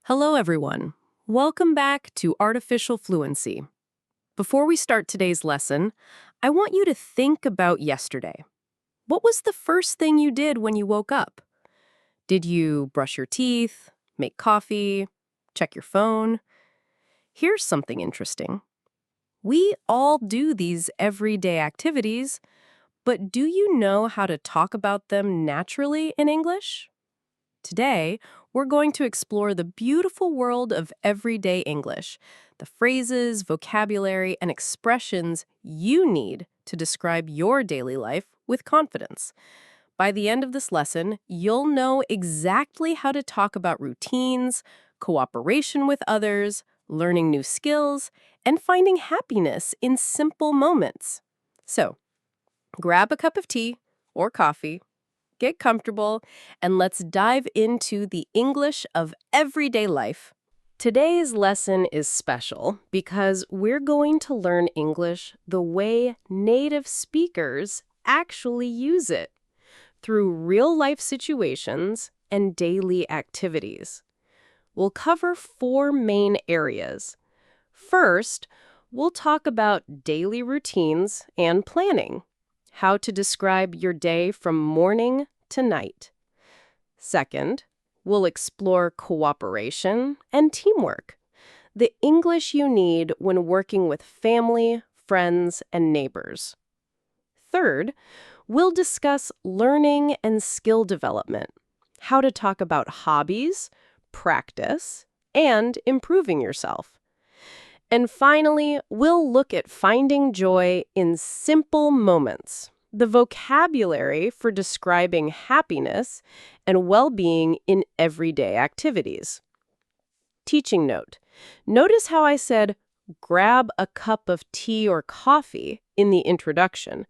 Hello, everyone. Welcome back to Artificial Fluency. Before we start today's lesson, I want you to think about yesterday. What was the first thing you did when you woke up? Did you brush your teeth, make coffee, check your phone? Here's something interesting. We all do these everyday activities, but do you know how to talk about them naturally in English? Today, we're going to explore the beautiful world of everyday English, the phrases, vocabulary, and expressions you need to describe your daily life with confidence. By the end of this lesson, you'll know exactly how to talk about routines, cooperation with others, learning new skills, and finding happiness in simple moments. So, grab a cup of tea or coffee, get comfortable, and let's dive into the English of everyday life. Today's lesson is special because we're going to learn English the way native speakers actually use it, through real-life situations and daily activities. We'll cover 4 main areas. First, we'll talk about daily routines and planning, how to describe your day from morning to night. Second, we'll explore cooperation and teamwork, the English you need when working with family, friends, and neighbors. Third, we'll discuss learning and skill development, how to talk about hobbies, practice, and improving yourself. And finally, we'll look at finding joy in simple moments, the vocabulary for describing happiness and well-being in everyday activities. Teaching note. Notice how I said, grab a cup of tea or coffee in the introduction.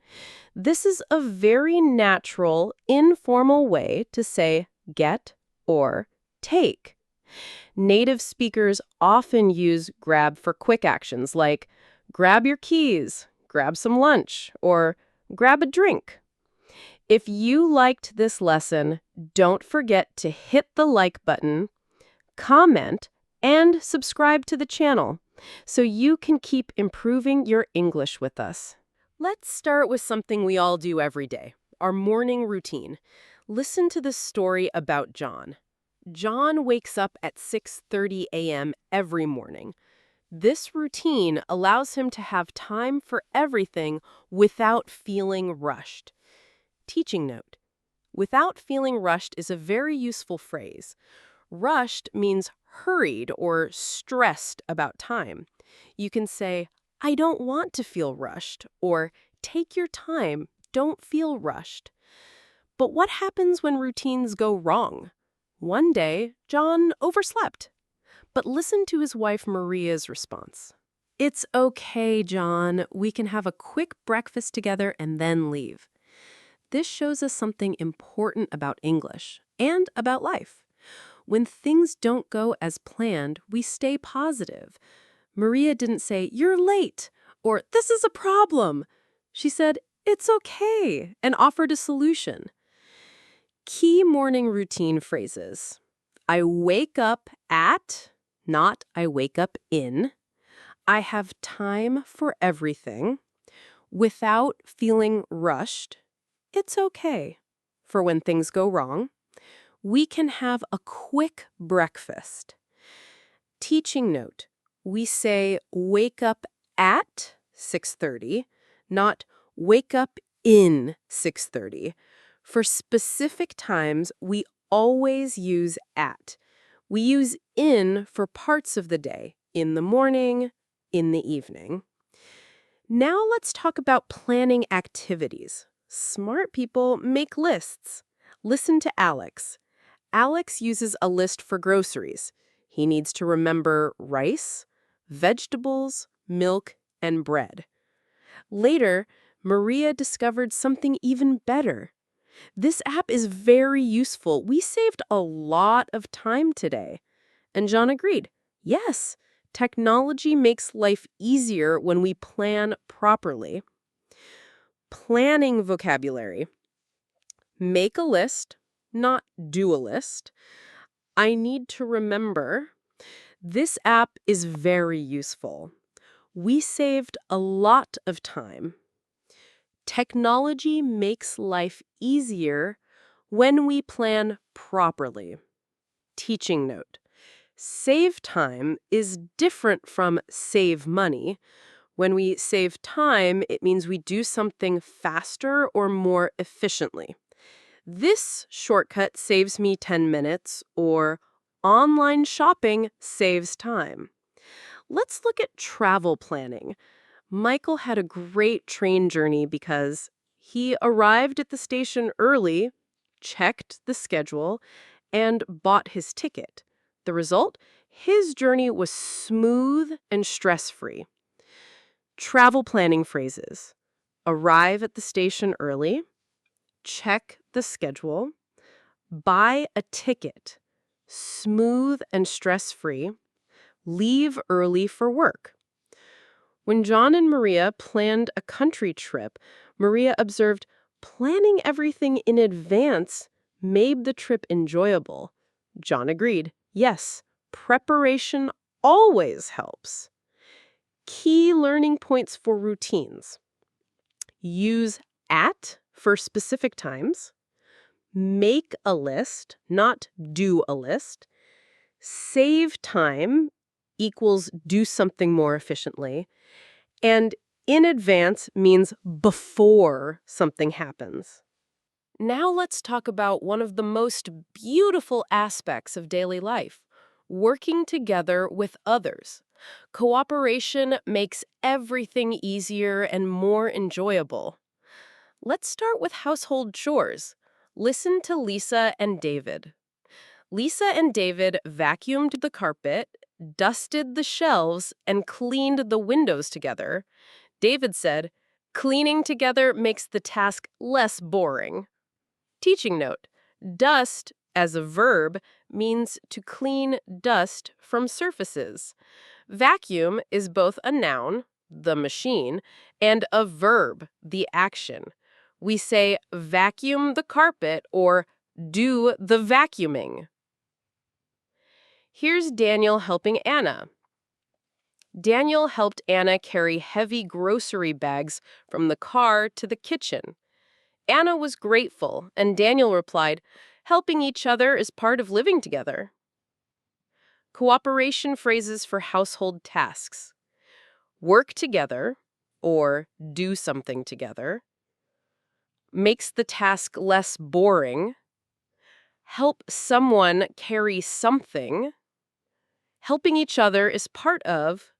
This is a very natural, informal way to say get or take. Native speakers often use grab for quick actions like grab your keys, grab some lunch, or grab a drink. If you liked this lesson, don't forget to hit the like button, comment, and subscribe to the channel so you can keep improving your English with us. Let's start with something we all do every day, our morning routine. Listen to this story about John. John wakes up at 6:30 a.m. every morning. This routine allows him to have time for everything without feeling rushed. Teaching note. Without feeling rushed is a very useful phrase. Rushed means hurried or stressed about time. You can say, I don't want to feel rushed, or take your time, don't feel rushed. But what happens when routines go wrong? One day, John overslept. But listen to his wife Maria's response. It's okay, John. We can have a quick breakfast together and then leave. This shows us something important about English and about life. When things don't go as planned, we stay positive. Maria didn't say, you're late, or this is a problem. She said, it's okay, and offered a solution. Key morning routine phrases. I wake up at, not I wake up in. I have time for everything. Without feeling rushed. It's okay. For when things go wrong. We can have a quick breakfast. Teaching note. We say wake up at 6:30, not wake up in 6:30. For specific times, we always use at. We use in for parts of the day, in the morning, in the evening. Now let's talk about planning activities. Smart people make lists. Listen to Alex. Alex uses a list for groceries. He needs to remember rice, vegetables, milk, and bread. Later, Maria discovered something even better. This app is very useful. We saved a lot of time today. And John agreed. Yes, technology makes life easier when we plan properly. Planning vocabulary. Make a list, not do a list. I need to remember. This app is very useful. We saved a lot of time. Technology makes life easier when we plan properly. Teaching note: save time is different from save money. When we save time, it means we do something faster or more efficiently. This shortcut saves me 10 minutes, or online shopping saves time. Let's look at travel planning. Michael had a great train journey because he arrived at the station early, checked the schedule, and bought his ticket. The result? His journey was smooth and stress-free. Travel planning phrases: arrive at the station early, check the schedule, buy a ticket, smooth and stress-free, leave early for work. When John and Maria planned a country trip, Maria observed planning everything in advance made the trip enjoyable. John agreed, yes, preparation always helps. Key learning points for routines: use at for specific times, make a list, not do a list, save time equals do something more efficiently, and in advance means before something happens. Now let's talk about one of the most beautiful aspects of daily life: working together with others. Cooperation makes everything easier and more enjoyable. Let's start with household chores. Listen to Lisa and David. Lisa and David vacuumed the carpet, dusted the shelves, and cleaned the windows together. David said, "Cleaning together makes the task less boring." Teaching note: dust, as a verb, means to clean dust from surfaces. Vacuum is both a noun, the machine, and a verb, the action. We say vacuum the carpet or do the vacuuming. Here's Daniel helping Anna. Daniel helped Anna carry heavy grocery bags from the car to the kitchen. Anna was grateful, and Daniel replied, "Helping each other is part of living together." Cooperation phrases for household tasks: work together, or do something together, makes the task less boring, help someone carry something, helping each other is part of,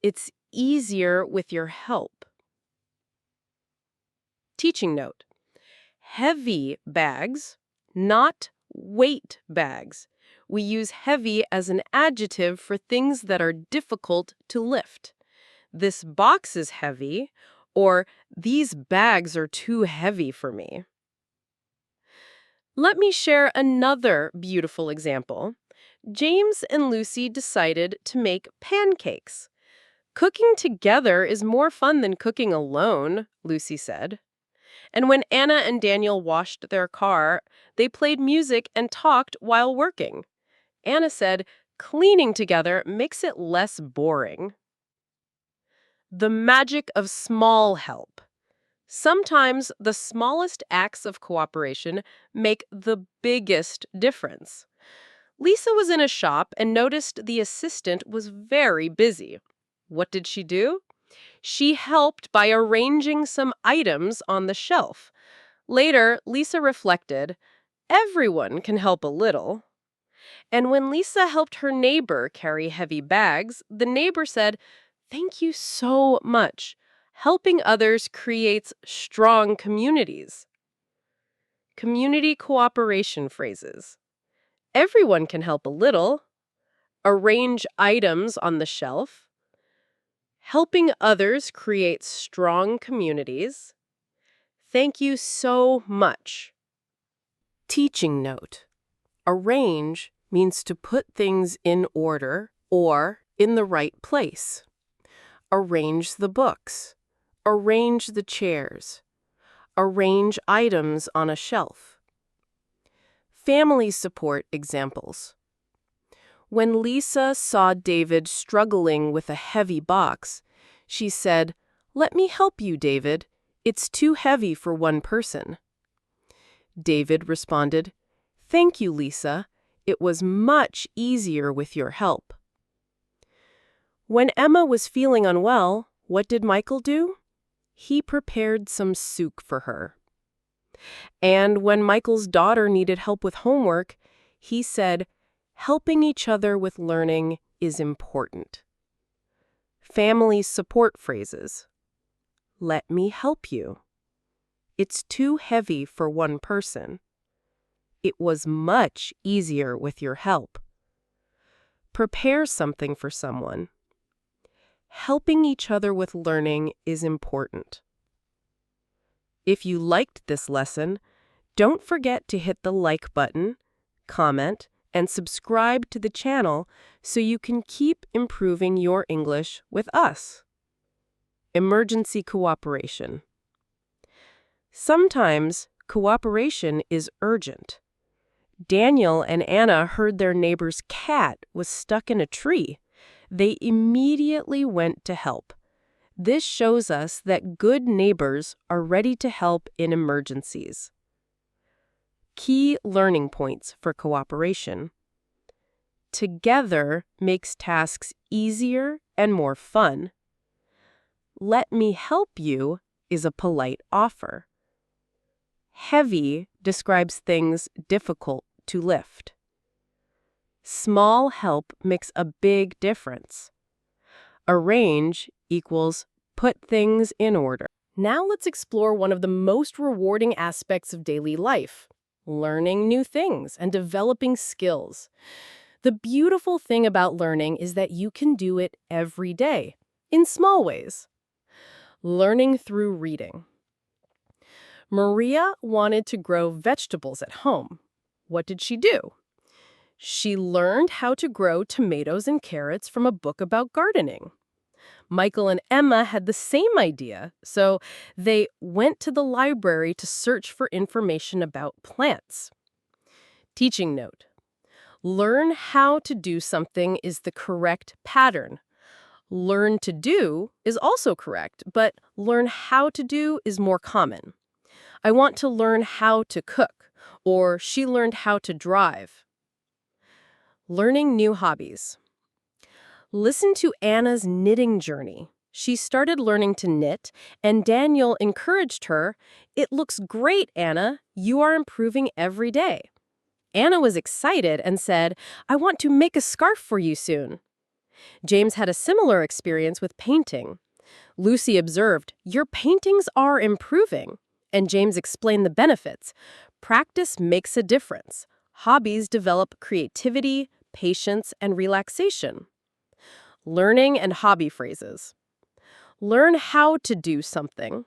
it's easier with your help. Teaching note: heavy bags, not weight bags. We use heavy as an adjective for things that are difficult to lift. This box is heavy, or these bags are too heavy for me. Let me share another beautiful example. James and Lucy decided to make pancakes. "Cooking together is more fun than cooking alone," Lucy said. And when Anna and Daniel washed their car, they played music and talked while working. Anna said, "Cleaning together makes it less boring." The magic of small help. Sometimes the smallest acts of cooperation make the biggest difference. Lisa was in a shop and noticed the assistant was very busy. What did she do? She helped by arranging some items on the shelf. Later, Lisa reflected, everyone can help a little. And when Lisa helped her neighbor carry heavy bags, the neighbor said, "Thank you so much. Helping others creates strong communities." Community cooperation phrases: everyone can help a little, arrange items on the shelf, helping others creates strong communities, thank you so much. Teaching note: arrange means to put things in order or in the right place. Arrange the books. Arrange the chairs. Arrange items on a shelf. Family support examples: When Lisa saw David struggling with a heavy box, she said, "Let me help you, David. It's too heavy for one person." David responded, "Thank you, Lisa. It was much easier with your help." When Emma was feeling unwell, what did Michael do? He prepared some soup for her. And when Michael's daughter needed help with homework, he said, "Helping each other with learning is important." Family support phrases. Let me help you. It's too heavy for one person. It was much easier with your help. Prepare something for someone. Helping each other with learning is important. If you liked this lesson, don't forget to hit the like button, comment, and subscribe to the channel so you can keep improving your English with us. Emergency cooperation. Sometimes cooperation is urgent. Daniel and Anna heard their neighbor's cat was stuck in a tree. They immediately went to help. This shows us that good neighbors are ready to help in emergencies. Key learning points for cooperation. Together makes tasks easier and more fun. Let me help you is a polite offer. Heavy describes things difficult to lift. Small help makes a big difference. Arrange equals put things in order. Now let's explore one of the most rewarding aspects of daily life: learning new things and developing skills. The beautiful thing about learning is that you can do it every day, in small ways. Learning through reading. Maria wanted to grow vegetables at home. What did she do? She learned how to grow tomatoes and carrots from a book about gardening. Michael and Emma had the same idea, so they went to the library to search for information about plants. Teaching note: learn how to do something is the correct pattern. Learn to do is also correct, but learn how to do is more common. I want to learn how to cook, or she learned how to drive. Learning new hobbies. Listen to Anna's knitting journey. She started learning to knit, and Daniel encouraged her. "It looks great, Anna. You are improving every day." Anna was excited and said, "I want to make a scarf for you soon." James had a similar experience with painting. Lucy observed, "Your paintings are improving." And James explained the benefits. Practice makes a difference. Hobbies develop creativity, patience, and relaxation. Learning and hobby phrases. Learn how to do something.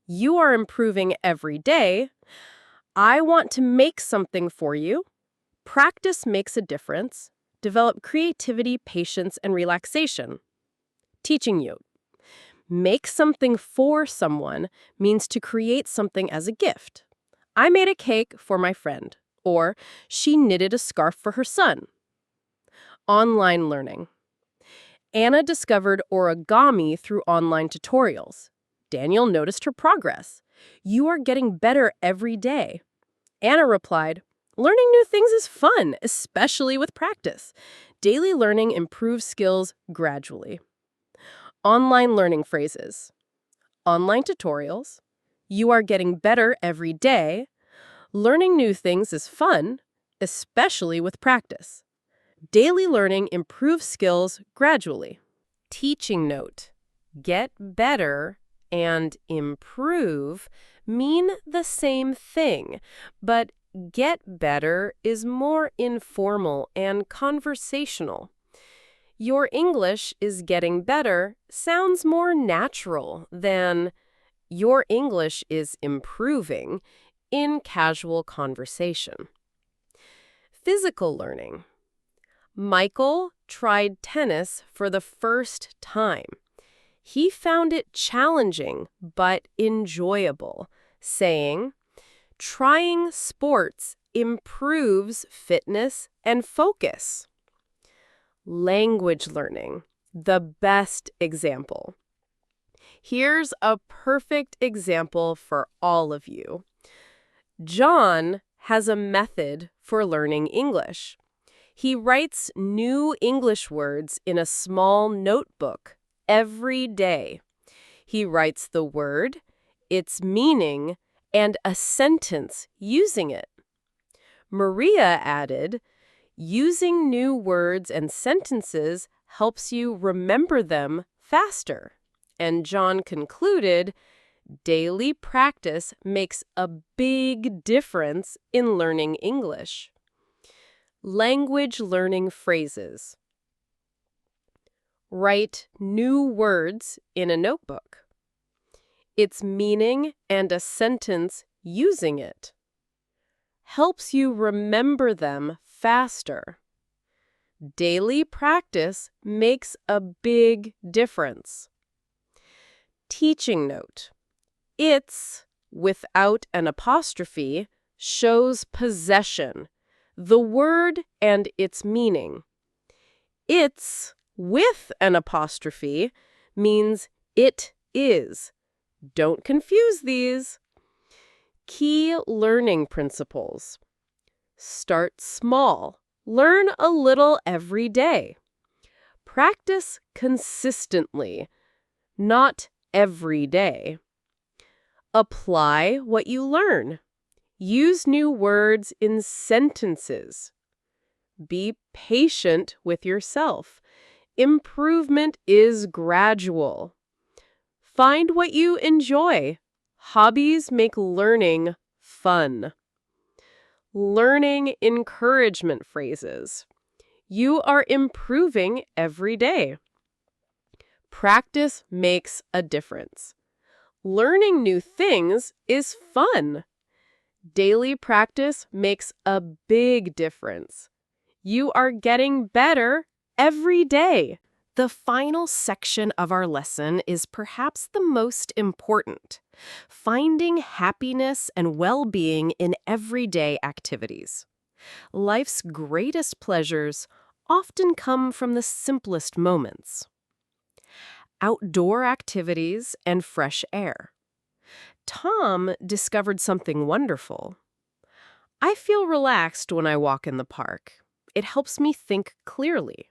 You are improving every day. I want to make something for you. Practice makes a difference. Develop creativity, patience, and relaxation. Teaching you. Make something for someone means to create something as a gift. I made a cake for my friend, or she knitted a scarf for her son. Online learning. Anna discovered origami through online tutorials. Daniel noticed her progress. You are getting better every day. Anna replied, learning new things is fun, especially with practice. Daily learning improves skills gradually. Online learning phrases. Online tutorials. You are getting better every day. Learning new things is fun, especially with practice. Daily learning improves skills gradually. Teaching note. Get better and improve mean the same thing, but get better is more informal and conversational. Your English is getting better sounds more natural than your English is improving in casual conversation. Physical learning. Michael tried tennis for the first time. He found it challenging but enjoyable, saying, "Trying sports improves fitness and focus." Language learning, the best example. Here's a perfect example for all of you. John has a method for learning English. He writes new English words in a small notebook every day. He writes the word, its meaning, and a sentence using it. Maria added, using new words and sentences helps you remember them faster. And John concluded, daily practice makes a big difference in learning English. Language learning phrases. Write new words in a notebook. Its meaning and a sentence using it. Helps you remember them faster. Daily practice makes a big difference. Teaching note. It's, without an apostrophe, shows possession, the word and its meaning. It's, with an apostrophe, means it is. Don't confuse these. Key learning principles. Start small. Learn a little every day. Practice consistently, not every day. Apply what you learn. Use new words in sentences. Be patient with yourself. Improvement is gradual. Find what you enjoy. Hobbies make learning fun. Learning encouragement phrases. You are improving every day. Practice makes a difference. Learning new things is fun. Daily practice makes a big difference. You are getting better every day. The final section of our lesson is perhaps the most important: finding happiness and well-being in everyday activities. Life's greatest pleasures often come from the simplest moments. Outdoor activities and fresh air. Tom discovered something wonderful. I feel relaxed when I walk in the park. It helps me think clearly.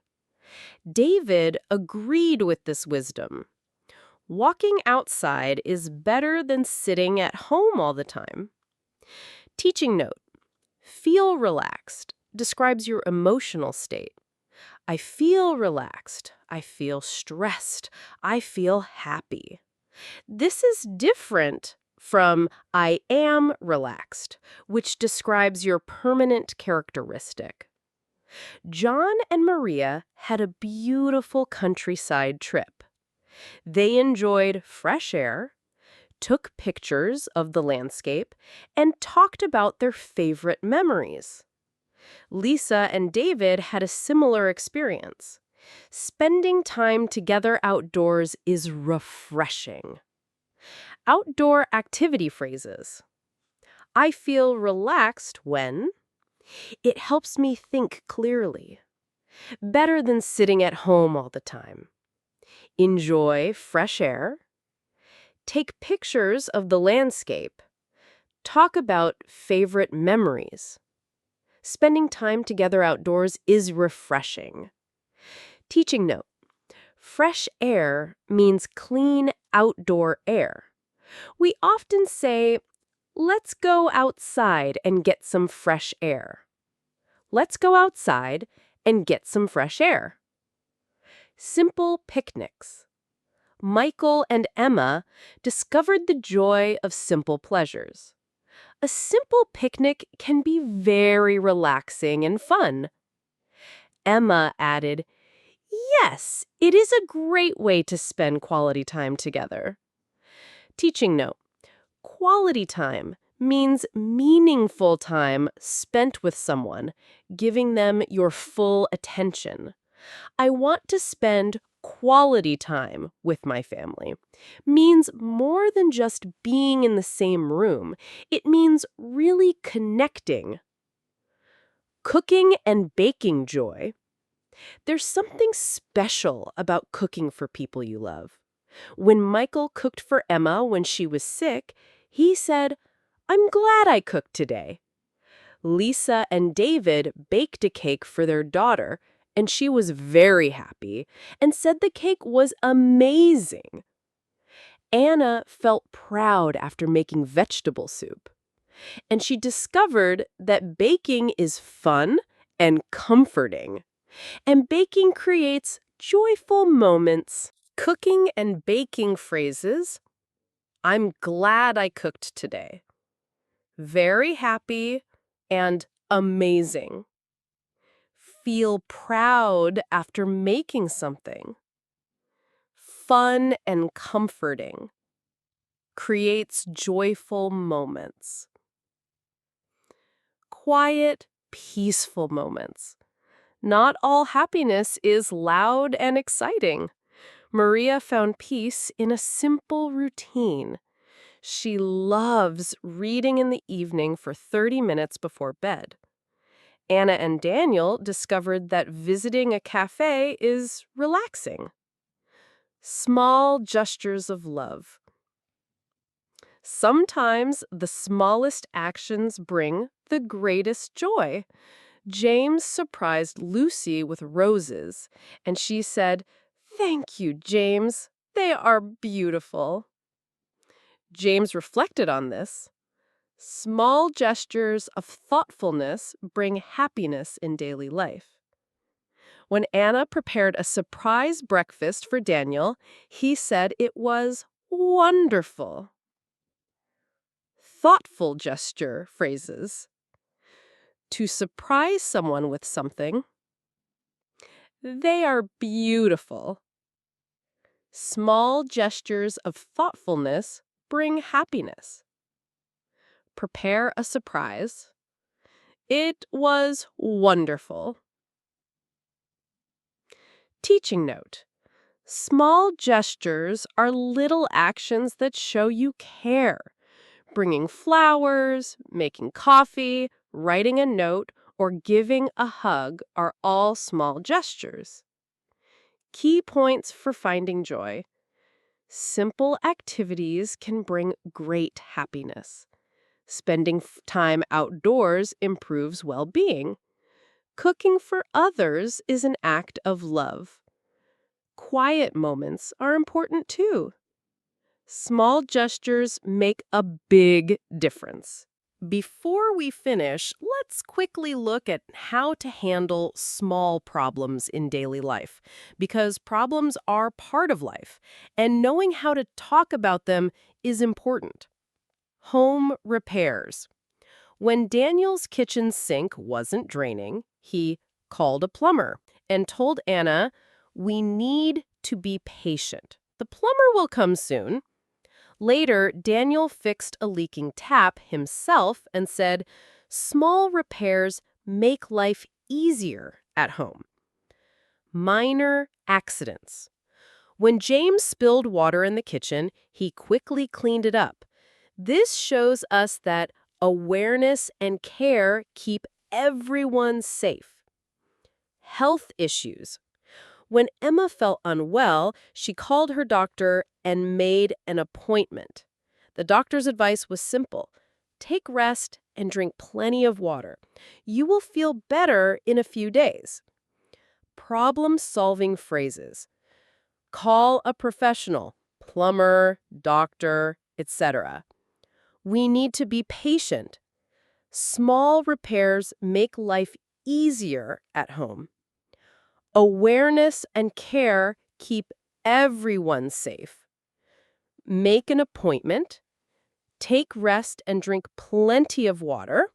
David agreed with this wisdom. Walking outside is better than sitting at home all the time. Teaching note. Feel relaxed describes your emotional state. I feel relaxed. I feel stressed. I feel happy. This is different from I am relaxed, which describes your permanent characteristic. John and Maria had a beautiful countryside trip. They enjoyed fresh air, took pictures of the landscape, and talked about their favorite memories. Lisa and David had a similar experience. Spending time together outdoors is refreshing. Outdoor activity phrases. I feel relaxed when. It helps me think clearly. Better than sitting at home all the time. Enjoy fresh air. Take pictures of the landscape. Talk about favorite memories. Spending time together outdoors is refreshing. Teaching note. Fresh air means clean outdoor air. We often say, let's go outside and get some fresh air. Let's go outside and get some fresh air. Simple picnics. Michael and Emma discovered the joy of simple pleasures. A simple picnic can be very relaxing and fun. Emma added, yes, it is a great way to spend quality time together. Teaching note. Quality time means meaningful time spent with someone, giving them your full attention. I want to spend quality time with my family. Means more than just being in the same room. It means really connecting. Cooking and baking joy. There's something special about cooking for people you love. When Michael cooked for Emma when she was sick, he said, "I'm glad I cooked today." Lisa and David baked a cake for their daughter, and she was very happy and said the cake was amazing. Anna felt proud after making vegetable soup, and she discovered that baking is fun and comforting, and baking creates joyful moments. Cooking and baking phrases: I'm glad I cooked today, very happy, and amazing. Feel proud after making something, fun and comforting, creates joyful moments. Quiet, peaceful moments. Not all happiness is loud and exciting. Maria found peace in a simple routine. She loves reading in the evening for 30 minutes before bed. Anna and Daniel discovered that visiting a cafe is relaxing. Small gestures of love. Sometimes the smallest actions bring the greatest joy. James surprised Lucy with roses, and she said, "Thank you, James. They are beautiful." James reflected on this. Small gestures of thoughtfulness bring happiness in daily life. When Anna prepared a surprise breakfast for Daniel, he said it was wonderful. Thoughtful gesture phrases. To surprise someone with something. They are beautiful. Small gestures of thoughtfulness bring happiness. Prepare a surprise. It was wonderful. Teaching note. Small gestures are little actions that show you care. Bringing flowers, making coffee, writing a note, or giving a hug are all small gestures. Key points for finding joy. Simple activities can bring great happiness. Spending time outdoors improves well-being. Cooking for others is an act of love. Quiet moments are important too. Small gestures make a big difference. Before we finish, let's quickly look at how to handle small problems in daily life, because problems are part of life, and knowing how to talk about them is important. Home repairs. When Daniel's kitchen sink wasn't draining, he called a plumber and told Anna, "We need to be patient. The plumber will come soon." Later, Daniel fixed a leaking tap himself and said, "Small repairs make life easier at home." Minor accidents. When James spilled water in the kitchen, he quickly cleaned it up. This shows us that awareness and care keep everyone safe. Health issues. When Emma felt unwell, she called her doctor and made an appointment. The doctor's advice was simple: take rest and drink plenty of water. You will feel better in a few days. Problem-solving phrases. Call a professional, plumber, doctor, etc. We need to be patient. Small repairs make life easier at home. Awareness and care keep everyone safe. Make an appointment. Take rest and drink plenty of water.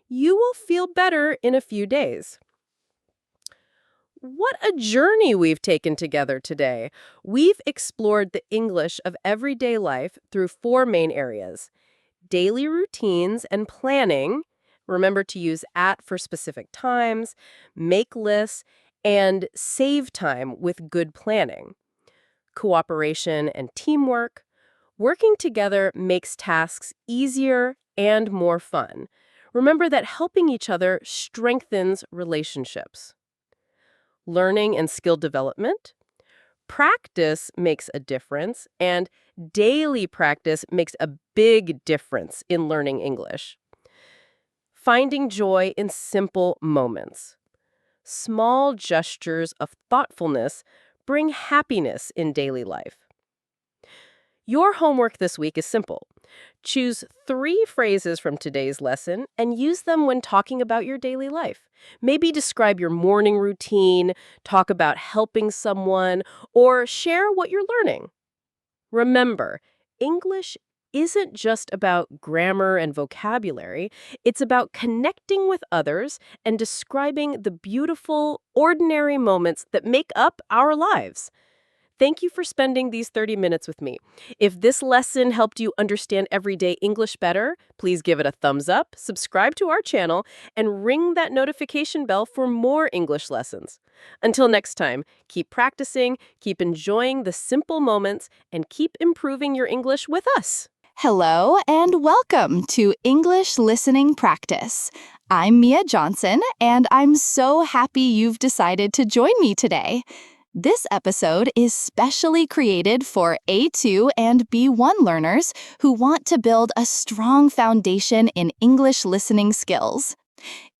You will feel better in a few days. What a journey we've taken together today. We've explored the English of everyday life through 4 main areas: daily routines and planning. Remember to use at for specific times, make lists, and save time with good planning. Cooperation and teamwork. Working together makes tasks easier and more fun. Remember that helping each other strengthens relationships. learning and skill development, practice makes a difference, and daily practice makes a big difference in learning English. Finding joy in simple moments. Small gestures of thoughtfulness bring happiness in daily life. Your homework this week is simple. Choose 3 phrases from today's lesson and use them when talking about your daily life. Maybe describe your morning routine, talk about helping someone, or share what you're learning. Remember, English isn't just about grammar and vocabulary. It's about connecting with others and describing the beautiful, ordinary moments that make up our lives. Thank you for spending these 30 minutes with me. If this lesson helped you understand everyday English better, please give it a thumbs up, subscribe to our channel, and ring that notification bell for more English lessons. Until next time, keep practicing, keep enjoying the simple moments, and keep improving your English with us. Hello and welcome to English Listening Practice. I'm Mia Johnson, and I'm so happy you've decided to join me today. This episode is specially created for A2 and B1 learners who want to build a strong foundation in English listening skills.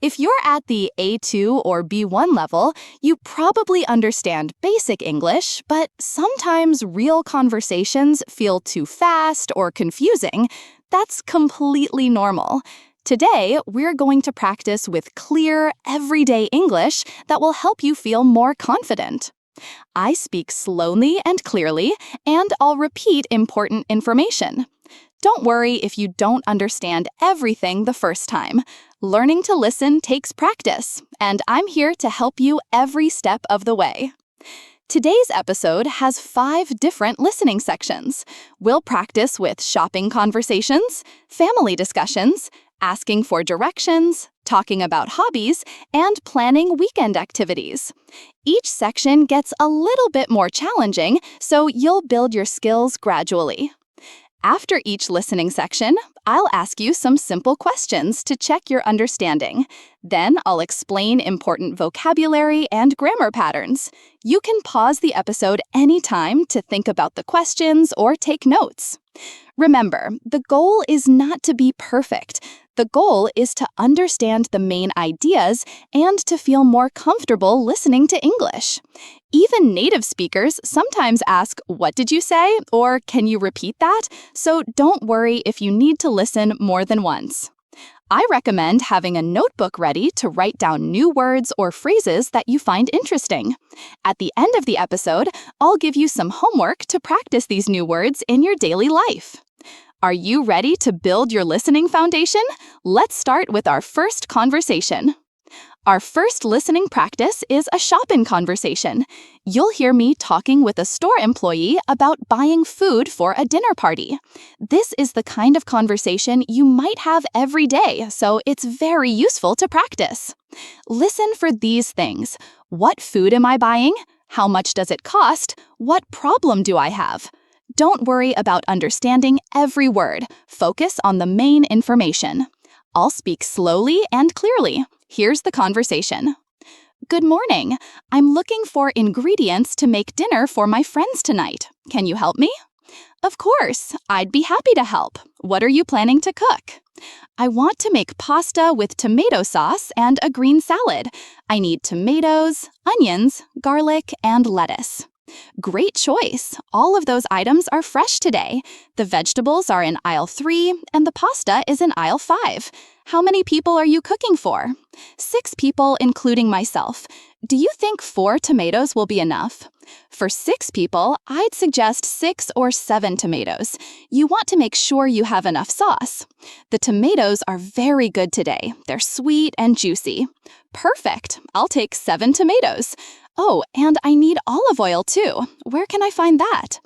If you're at the A2 or B1 level, you probably understand basic English, but sometimes real conversations feel too fast or confusing. That's completely normal. Today, we're going to practice with clear, everyday English that will help you feel more confident. I speak slowly and clearly, and I'll repeat important information. Don't worry if you don't understand everything the first time. Learning to listen takes practice, and I'm here to help you every step of the way. Today's episode has 5 different listening sections. We'll practice with shopping conversations, family discussions, asking for directions, talking about hobbies, and planning weekend activities. Each section gets a little bit more challenging, so you'll build your skills gradually. After each listening section, I'll ask you some simple questions to check your understanding. Then I'll explain important vocabulary and grammar patterns. You can pause the episode anytime to think about the questions or take notes. Remember, the goal is not to be perfect. The goal is to understand the main ideas and to feel more comfortable listening to English. Even native speakers sometimes ask, "What did you say?" or "Can you repeat that?" So don't worry if you need to listen more than once. I recommend having a notebook ready to write down new words or phrases that you find interesting. At the end of the episode, I'll give you some homework to practice these new words in your daily life. Are you ready to build your listening foundation? Let's start with our first conversation. Our first listening practice is a shopping conversation. You'll hear me talking with a store employee about buying food for a dinner party. This is the kind of conversation you might have every day, so it's very useful to practice. Listen for these things. What food am I buying? How much does it cost? What problem do I have? Don't worry about understanding every word. Focus on the main information. I'll speak slowly and clearly. Here's the conversation. Good morning. I'm looking for ingredients to make dinner for my friends tonight. Can you help me? Of course. I'd be happy to help. What are you planning to cook? I want to make pasta with tomato sauce and a green salad. I need tomatoes, onions, garlic, and lettuce. Great choice. All of those items are fresh today. The vegetables are in aisle 3 and the pasta is in aisle 5. How many people are you cooking for? 6 people, including myself. Do you think 4 tomatoes will be enough? For 6 people, I'd suggest 6 or 7 tomatoes. You want to make sure you have enough sauce. The tomatoes are very good today. They're sweet and juicy. Perfect. I'll take 7 tomatoes. Oh, and I need olive oil too. Where can I find that?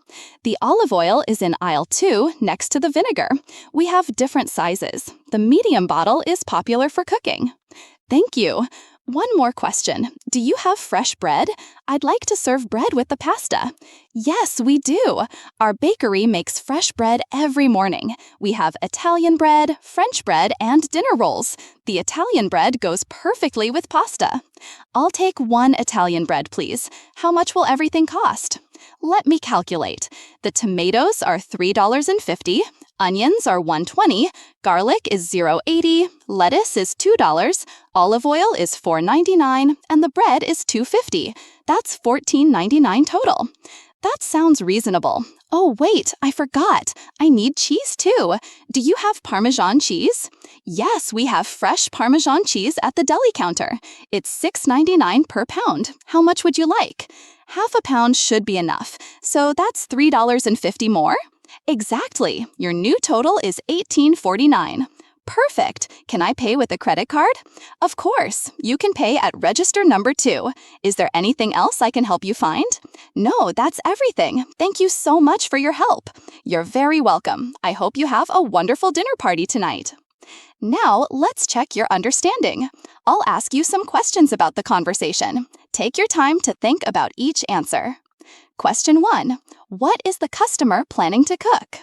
The olive oil is in aisle 2 next to the vinegar. We have different sizes. The medium bottle is popular for cooking. Thank you. One more question. Do you have fresh bread? I'd like to serve bread with the pasta. Yes, we do. Our bakery makes fresh bread every morning. We have Italian bread, French bread, and dinner rolls. The Italian bread goes perfectly with pasta. I'll take one Italian bread, please. How much will everything cost? Let me calculate. The tomatoes are $3.50. Onions are $1.20, garlic is $0.80, lettuce is $2, olive oil is $4.99, and the bread is $2.50. That's $14.99 total. That sounds reasonable. Oh, wait, I forgot. I need cheese too. Do you have Parmesan cheese? Yes, we have fresh Parmesan cheese at the deli counter. It's $6.99 per pound. How much would you like? Half a pound should be enough. So that's $3.50 more? Exactly. Your new total is $18.49. Perfect. Can I pay with a credit card? Of course. You can pay at register number 2. Is there anything else I can help you find? No, that's everything. Thank you so much for your help. You're very welcome. I hope you have a wonderful dinner party tonight. Now, let's check your understanding. I'll ask you some questions about the conversation. Take your time to think about each answer. Question 1. What is the customer planning to cook?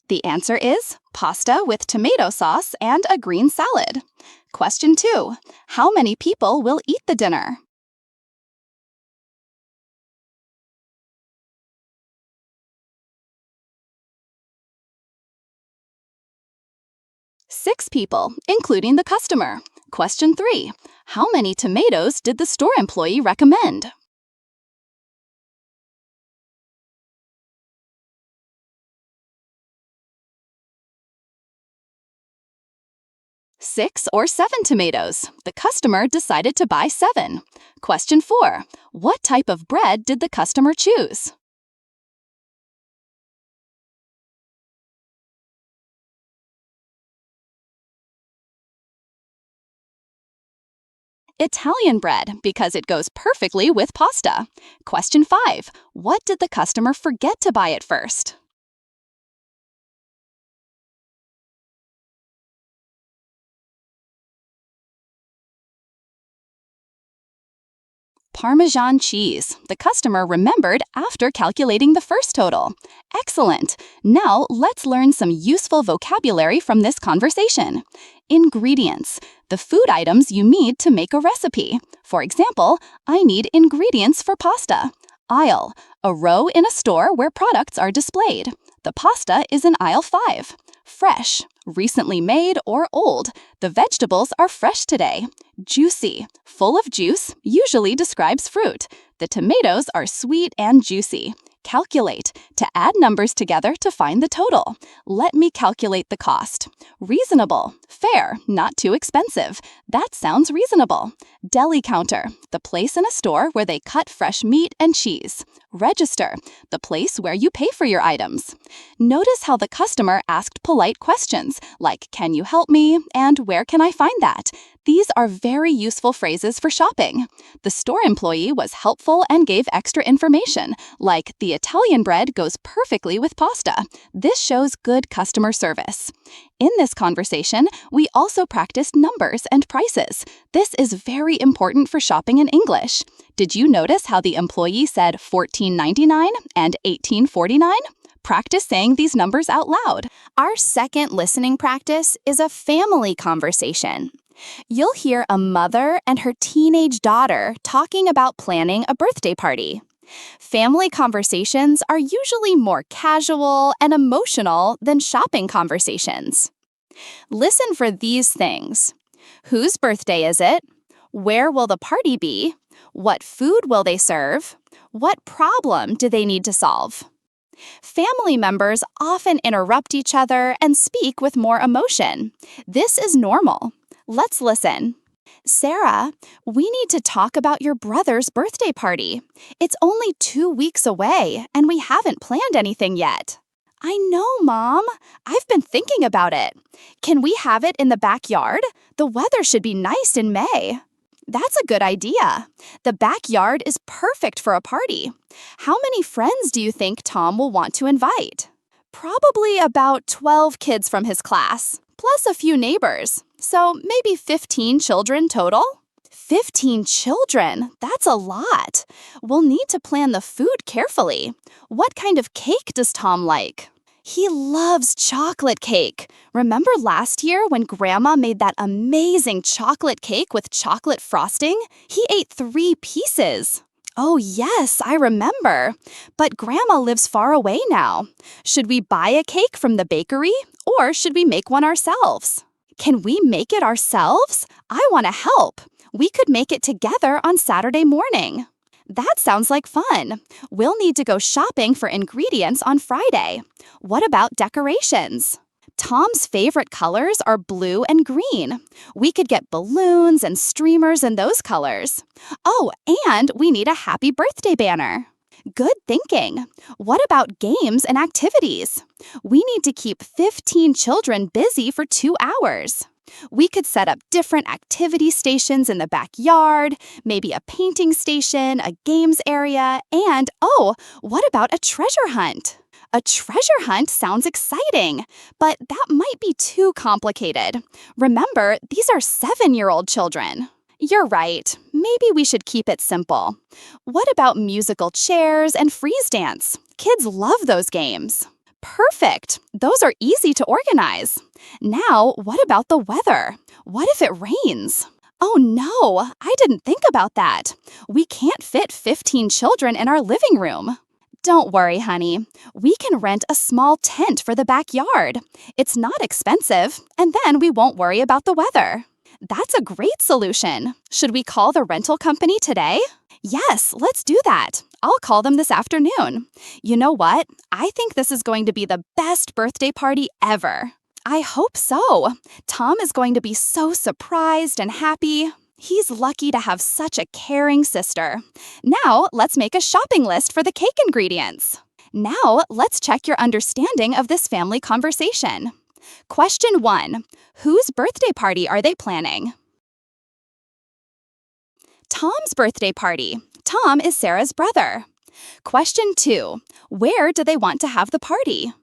The answer is pasta with tomato sauce and a green salad. Question 2. How many people will eat the dinner? Six people, including the customer. Question 3. How many tomatoes did the store employee recommend? Six or 7 tomatoes. The customer decided to buy 7. Question 4. What type of bread did the customer choose? Italian bread, because it goes perfectly with pasta. Question 5. What did the customer forget to buy at first? Parmesan cheese. The customer remembered after calculating the first total. Excellent. Now let's learn some useful vocabulary from this conversation. Ingredients. The food items you need to make a recipe. For example, I need ingredients for pasta. Aisle. A row in a store where products are displayed. The pasta is in aisle 5. Fresh. Recently made or old. The vegetables are fresh today. Juicy. Full of juice usually describes fruit. The tomatoes are sweet and juicy. Calculate. To add numbers together to find the total. Let me calculate the cost. Reasonable. Fair. Not too expensive. That sounds reasonable. Deli counter. The place in a store where they cut fresh meat and cheese. Register. The place where you pay for your items. Notice how the customer asked polite questions like, "Can you help me?" and "Where can I find that?" These are very useful phrases for shopping. The store employee was helpful and gave extra information, like the Italian bread goes perfectly with pasta. This shows good customer service. In this conversation, we also practiced numbers and prices. This is very important for shopping in English. Did you notice how the employee said $14.99 and $18.49? Practice saying these numbers out loud. Our second listening practice is a family conversation. You'll hear a mother and her teenage daughter talking about planning a birthday party. Family conversations are usually more casual and emotional than shopping conversations. Listen for these things. Whose birthday is it? Where will the party be? What food will they serve? What problem do they need to solve? Family members often interrupt each other and speak with more emotion. This is normal. Let's listen. Sarah, we need to talk about your brother's birthday party. It's only 2 weeks away, and we haven't planned anything yet. I know, Mom. I've been thinking about it. Can we have it in the backyard? The weather should be nice in May. That's a good idea. The backyard is perfect for a party. How many friends do you think Tom will want to invite? Probably about 12 kids from his class, plus a few neighbors. So maybe 15 children total? 15 children? That's a lot. We'll need to plan the food carefully. What kind of cake does Tom like? He loves chocolate cake. Remember last year when Grandma made that amazing chocolate cake with chocolate frosting? He ate 3 pieces. Oh, yes, I remember. But Grandma lives far away now. Should we buy a cake from the bakery, or should we make one ourselves? Can we make it ourselves? I want to help. We could make it together on Saturday morning. That sounds like fun. We'll need to go shopping for ingredients on Friday. What about decorations? Tom's favorite colors are blue and green. We could get balloons and streamers in those colors. Oh, and we need a happy birthday banner. Good thinking. What about games and activities? We need to keep 15 children busy for 2 hours. We could set up different activity stations in the backyard, maybe a painting station, a games area, and what about a treasure hunt? A treasure hunt sounds exciting, but that might be too complicated. Remember, these are 7-year-old children. You're right. Maybe we should keep it simple. What about musical chairs and freeze dance? Kids love those games. Perfect. Those are easy to organize. Now, what about the weather? What if it rains? Oh no, I didn't think about that. We can't fit 15 children in our living room. Don't worry, honey. We can rent a small tent for the backyard. It's not expensive, and then we won't worry about the weather. That's a great solution. Should we call the rental company today? Yes, let's do that. I'll call them this afternoon. You know what? I think this is going to be the best birthday party ever. I hope so. Tom is going to be so surprised and happy. He's lucky to have such a caring sister. Now, let's make a shopping list for the cake ingredients. Now, let's check your understanding of this family conversation. Question 1. Whose birthday party are they planning? Tom's birthday party. Tom is Sarah's brother. Question 2. Where do they want to have the party?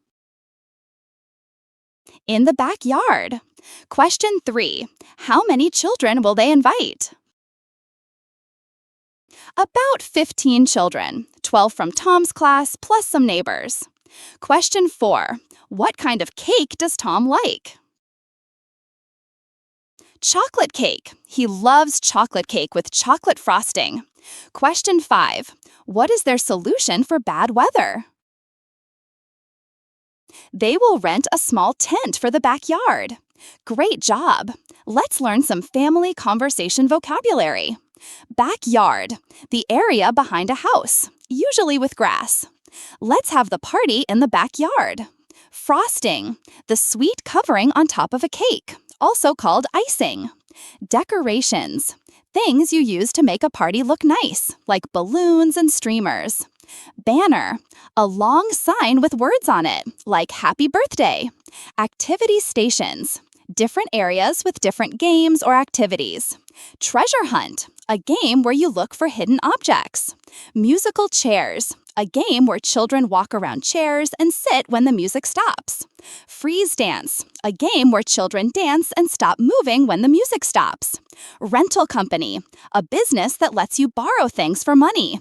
In the backyard. Question 3. How many children will they invite? About 15 children, 12 from Tom's class plus some neighbors. Question 4. What kind of cake does Tom like? Chocolate cake. He loves chocolate cake with chocolate frosting. Question 5. What is their solution for bad weather? They will rent a small tent for the backyard. Great job! Let's learn some family conversation vocabulary. Backyard, the area behind a house, usually with grass. Let's have the party in the backyard. Frosting, the sweet covering on top of a cake, also called icing. Decorations, things you use to make a party look nice, like balloons and streamers. Banner, a long sign with words on it, like Happy Birthday. Activity stations, different areas with different games or activities. Treasure hunt, a game where you look for hidden objects. Musical chairs, a game where children walk around chairs and sit when the music stops. Freeze dance, a game where children dance and stop moving when the music stops. Rental company, a business that lets you borrow things for money.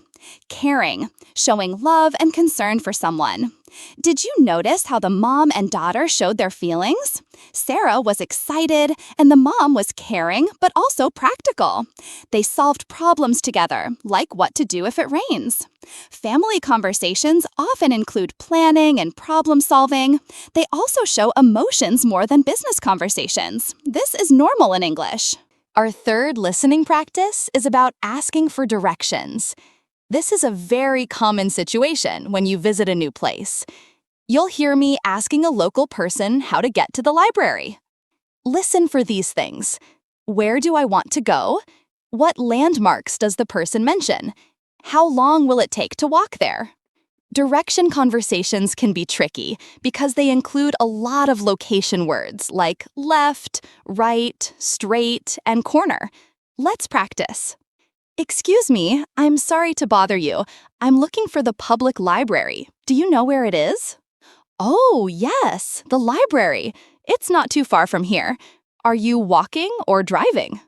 Caring, showing love and concern for someone. Did you notice how the mom and daughter showed their feelings? Sarah was excited, and the mom was caring, but also practical. They solved problems together, like what to do if it rains. Family conversations often include planning and problem solving. They also show emotions more than business conversations. This is normal in English. Our third listening practice is about asking for directions. This is a very common situation when you visit a new place. You'll hear me asking a local person how to get to the library. Listen for these things. Where do I want to go? What landmarks does the person mention? How long will it take to walk there? Direction conversations can be tricky because they include a lot of location words like left, right, straight, and corner. Let's practice. Excuse me, I'm sorry to bother you. I'm looking for the public library. Do you know where it is? Oh, yes, the library. It's not too far from here. Are you walking or driving?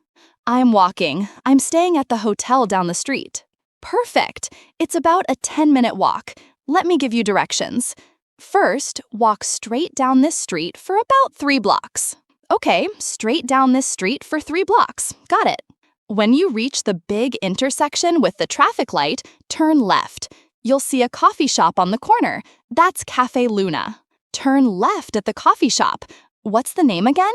I'm walking. I'm staying at the hotel down the street. Perfect. It's about a 10-minute walk. Let me give you directions. First, walk straight down this street for about 3 blocks. Okay, straight down this street for 3 blocks. Got it. When you reach the big intersection with the traffic light, turn left. You'll see a coffee shop on the corner. That's Cafe Luna. Turn left at the coffee shop. What's the name again?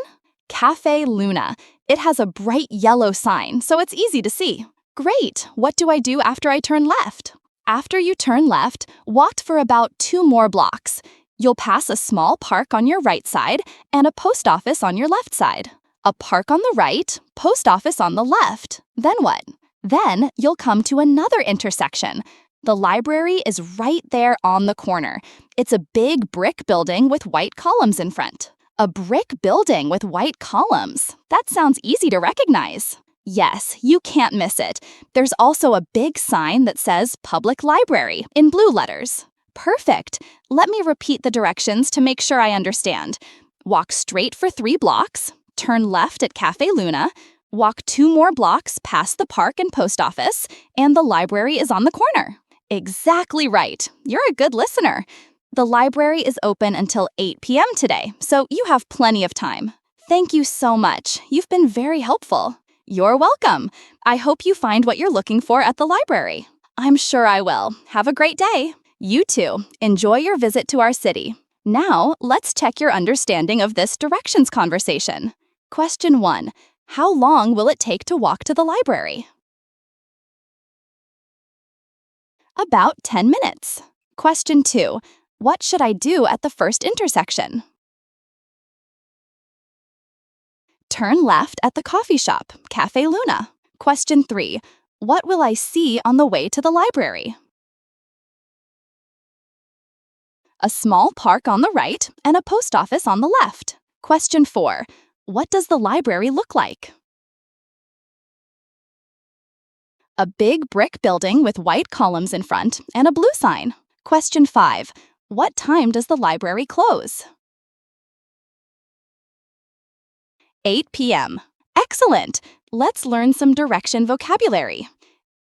Cafe Luna. It has a bright yellow sign, so it's easy to see. Great. What do I do after I turn left? After you turn left, walk for about 2 more blocks. You'll pass a small park on your right side and a post office on your left side. A park on the right, post office on the left. Then what? Then you'll come to another intersection. The library is right there on the corner. It's a big brick building with white columns in front. A brick building with white columns. That sounds easy to recognize. Yes, you can't miss it. There's also a big sign that says Public Library in blue letters. Perfect. Let me repeat the directions to make sure I understand. Walk straight for 3 blocks. Turn left at Cafe Luna, walk 2 more blocks past the park and post office, and the library is on the corner. Exactly right. You're a good listener. The library is open until 8 p.m. today, so you have plenty of time. Thank you so much. You've been very helpful. You're welcome. I hope you find what you're looking for at the library. I'm sure I will. Have a great day. You too. Enjoy your visit to our city. Now, let's check your understanding of this directions conversation. Question 1. How long will it take to walk to the library? About 10 minutes. Question 2. What should I do at the first intersection? Turn left at the coffee shop, Cafe Luna. Question 3. What will I see on the way to the library? A small park on the right and a post office on the left. Question 4. What does the library look like? A big brick building with white columns in front and a blue sign. Question 5. What time does the library close? 8 p.m. Excellent! Let's learn some direction vocabulary.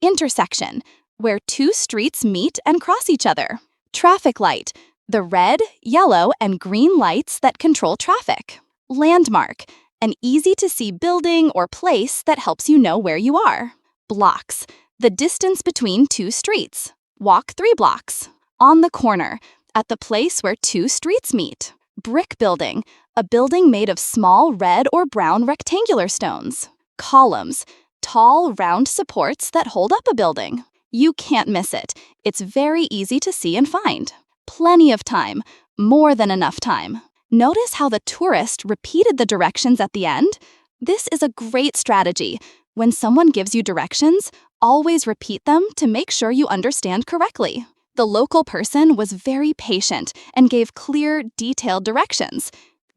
Intersection, where 2 streets meet and cross each other. Traffic light, the red, yellow, and green lights that control traffic. Landmark, an easy-to-see building or place that helps you know where you are. Blocks, the distance between 2 streets. Walk 3 blocks. On the corner, at the place where 2 streets meet. Brick building, a building made of small red or brown rectangular stones. Columns, tall, round supports that hold up a building. You can't miss it. It's very easy to see and find. Plenty of time, more than enough time. Notice how the tourist repeated the directions at the end? This is a great strategy. When someone gives you directions, always repeat them to make sure you understand correctly. The local person was very patient and gave clear, detailed directions.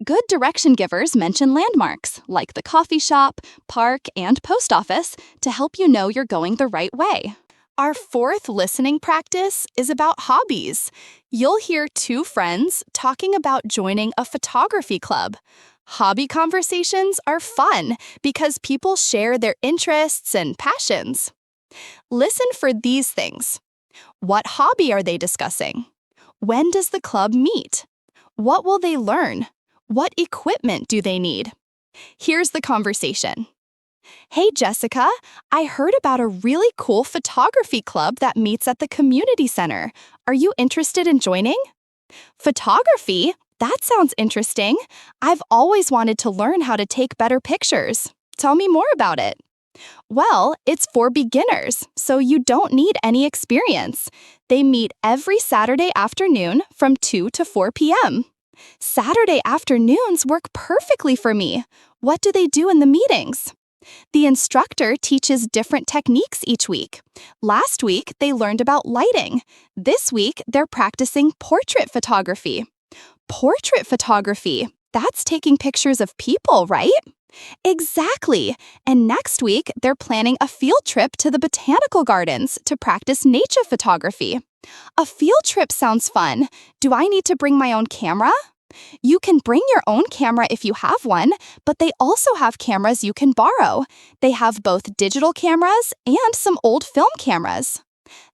Good direction givers mention landmarks, like the coffee shop, park, and post office, to help you know you're going the right way. Our 4th listening practice is about hobbies. You'll hear 2 friends talking about joining a photography club. Hobby conversations are fun because people share their interests and passions. Listen for these things. What hobby are they discussing? When does the club meet? What will they learn? What equipment do they need? Here's the conversation. Hey, Jessica, I heard about a really cool photography club that meets at the community center. Are you interested in joining? Photography? That sounds interesting. I've always wanted to learn how to take better pictures. Tell me more about it. Well, it's for beginners, so you don't need any experience. They meet every Saturday afternoon from 2 to 4 p.m. Saturday afternoons work perfectly for me. What do they do in the meetings? The instructor teaches different techniques each week. Last week, they learned about lighting. This week, they're practicing portrait photography. Portrait photography, that's taking pictures of people, right? Exactly. And next week, they're planning a field trip to the botanical gardens to practice nature photography. A field trip sounds fun. Do I need to bring my own camera? You can bring your own camera if you have one, but they also have cameras you can borrow. They have both digital cameras and some old film cameras.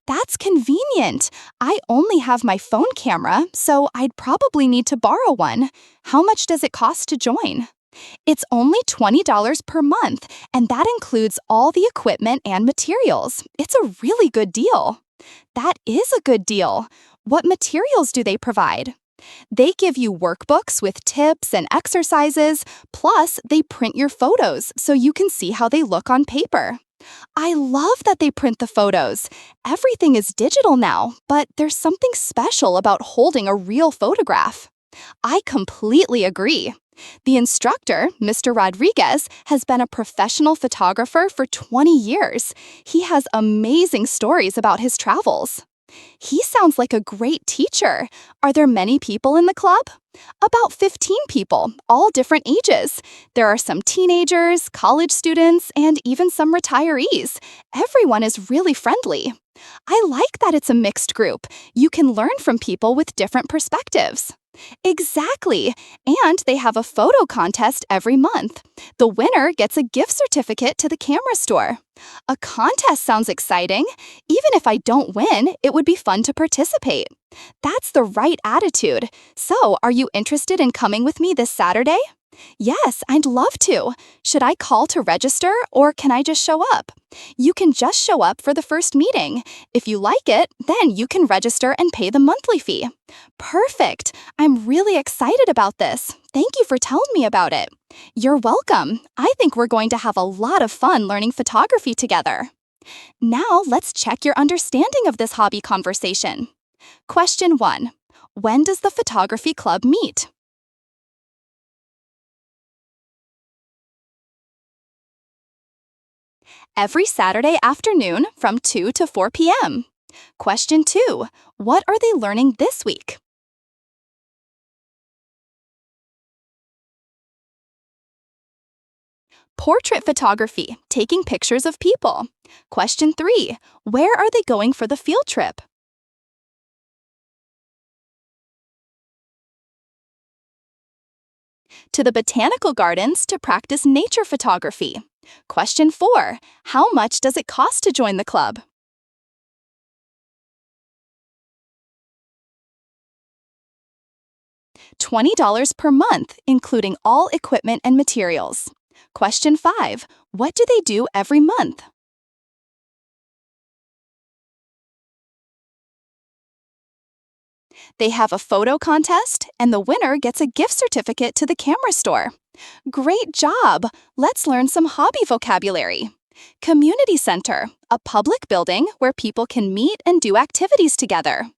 That's convenient. I only have my phone camera, so I'd probably need to borrow one. How much does it cost to join? It's only $20 per month, and that includes all the equipment and materials. It's a really good deal. That is a good deal. What materials do they provide? They give you workbooks with tips and exercises, plus they print your photos so you can see how they look on paper. I love that they print the photos. Everything is digital now, but there's something special about holding a real photograph. I completely agree. The instructor, Mr. Rodriguez, has been a professional photographer for 20 years. He has amazing stories about his travels. He sounds like a great teacher. Are there many people in the club? About 15 people, all different ages. There are some teenagers, college students, and even some retirees. Everyone is really friendly. I like that it's a mixed group. You can learn from people with different perspectives. Exactly. And they have a photo contest every month. The winner gets a gift certificate to the camera store. A contest sounds exciting. Even if I don't win, it would be fun to participate. That's the right attitude. So, are you interested in coming with me this Saturday? Yes, I'd love to. Should I call to register or can I just show up? You can just show up for the first meeting. If you like it, then you can register and pay the monthly fee. Perfect. I'm really excited about this. Thank you for telling me about it. You're welcome. I think we're going to have a lot of fun learning photography together. Now let's check your understanding of this hobby conversation. Question 1. When does the photography club meet? Every Saturday afternoon from 2 to 4 p.m. Question 2. What are they learning this week? Portrait photography, taking pictures of people. Question 3. Where are they going for the field trip? To the botanical gardens to practice nature photography. Question 4. How much does it cost to join the club? $20 per month, including all equipment and materials. Question 5. What do they do every month? They have a photo contest, and the winner gets a gift certificate to the camera store. Great job! Let's learn some hobby vocabulary. Community center, a public building where people can meet and do activities together.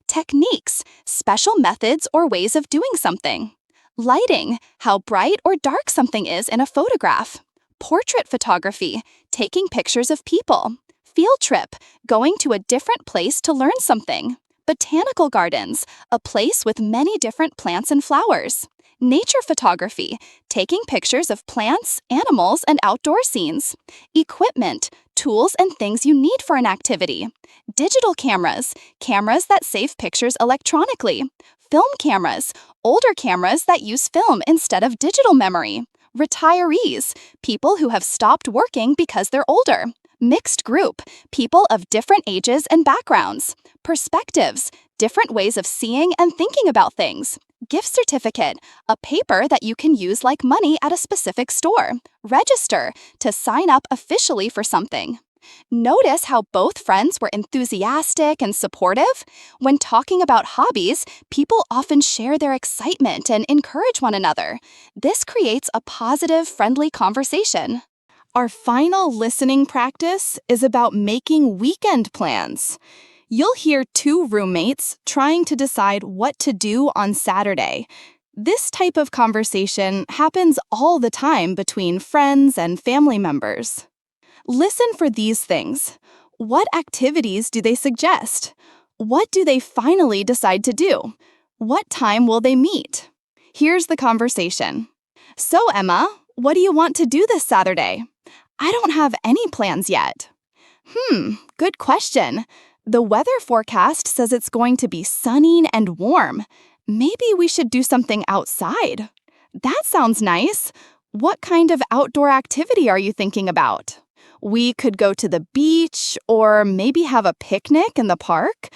Techniques, special methods or ways of doing something. Lighting, how bright or dark something is in a photograph. Portrait photography, taking pictures of people. Field trip, going to a different place to learn something. Botanical gardens, a place with many different plants and flowers. Nature photography, taking pictures of plants, animals, and outdoor scenes. Equipment, tools and things you need for an activity. Digital cameras, cameras that save pictures electronically. Film cameras, older cameras that use film instead of digital memory. Retirees, people who have stopped working because they're older. Mixed group, people of different ages and backgrounds. Perspectives, different ways of seeing and thinking about things. Gift certificate, a paper that you can use like money at a specific store. Register, to sign up officially for something. Notice how both friends were enthusiastic and supportive? When talking about hobbies, people often share their excitement and encourage one another. This creates a positive, friendly conversation. Our final listening practice is about making weekend plans. You'll hear two roommates trying to decide what to do on Saturday. This type of conversation happens all the time between friends and family members. Listen for these things. What activities do they suggest? What do they finally decide to do? What time will they meet? Here's the conversation. So, Emma, What do you want to do this Saturday? I don't have any plans yet. Good question. The weather forecast says it's going to be sunny and warm. Maybe we should do something outside. That sounds nice. What kind of outdoor activity are you thinking about? We could go to the beach, or maybe have a picnic in the park,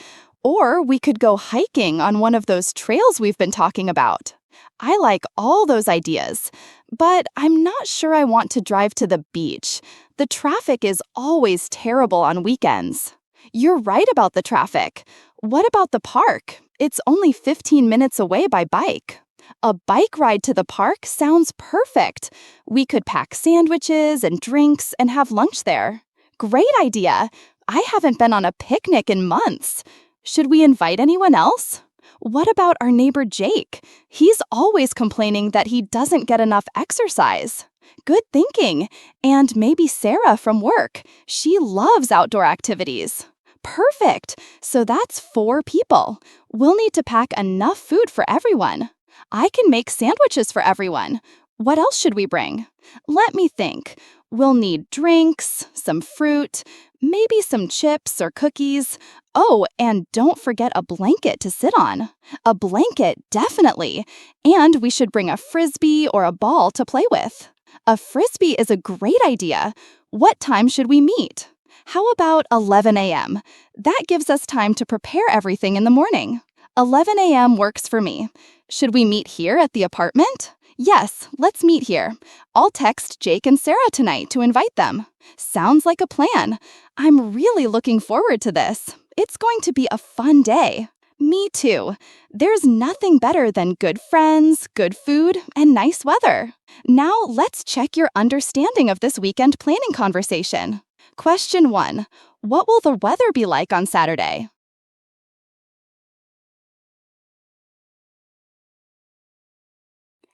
or we could go hiking on one of those trails we've been talking about. I like all those ideas, but I'm not sure I want to drive to the beach. The traffic is always terrible on weekends. You're right about the traffic. What about the park? It's only 15 minutes away by bike. A bike ride to the park sounds perfect. We could pack sandwiches and drinks and have lunch there. Great idea. I haven't been on a picnic in months. Should we invite anyone else? What about our neighbor Jake? He's always complaining that he doesn't get enough exercise. Good thinking. And maybe Sarah from work. She loves outdoor activities. Perfect. So that's 4 people. We'll need to pack enough food for everyone. I can make sandwiches for everyone. What else should we bring? Let me think. We'll need drinks, some fruit, maybe some chips or cookies. Oh, and don't forget a blanket to sit on. A blanket, definitely. And we should bring a frisbee or a ball to play with. A frisbee is a great idea. What time should we meet? How about 11 a.m.? That gives us time to prepare everything in the morning. 11 a.m. works for me. Should we meet here at the apartment? Yes, let's meet here. I'll text Jake and Sarah tonight to invite them. Sounds like a plan. I'm really looking forward to this. It's going to be a fun day. Me too. There's nothing better than good friends, good food, and nice weather. Now let's check your understanding of this weekend planning conversation. Question 1. What will the weather be like on Saturday?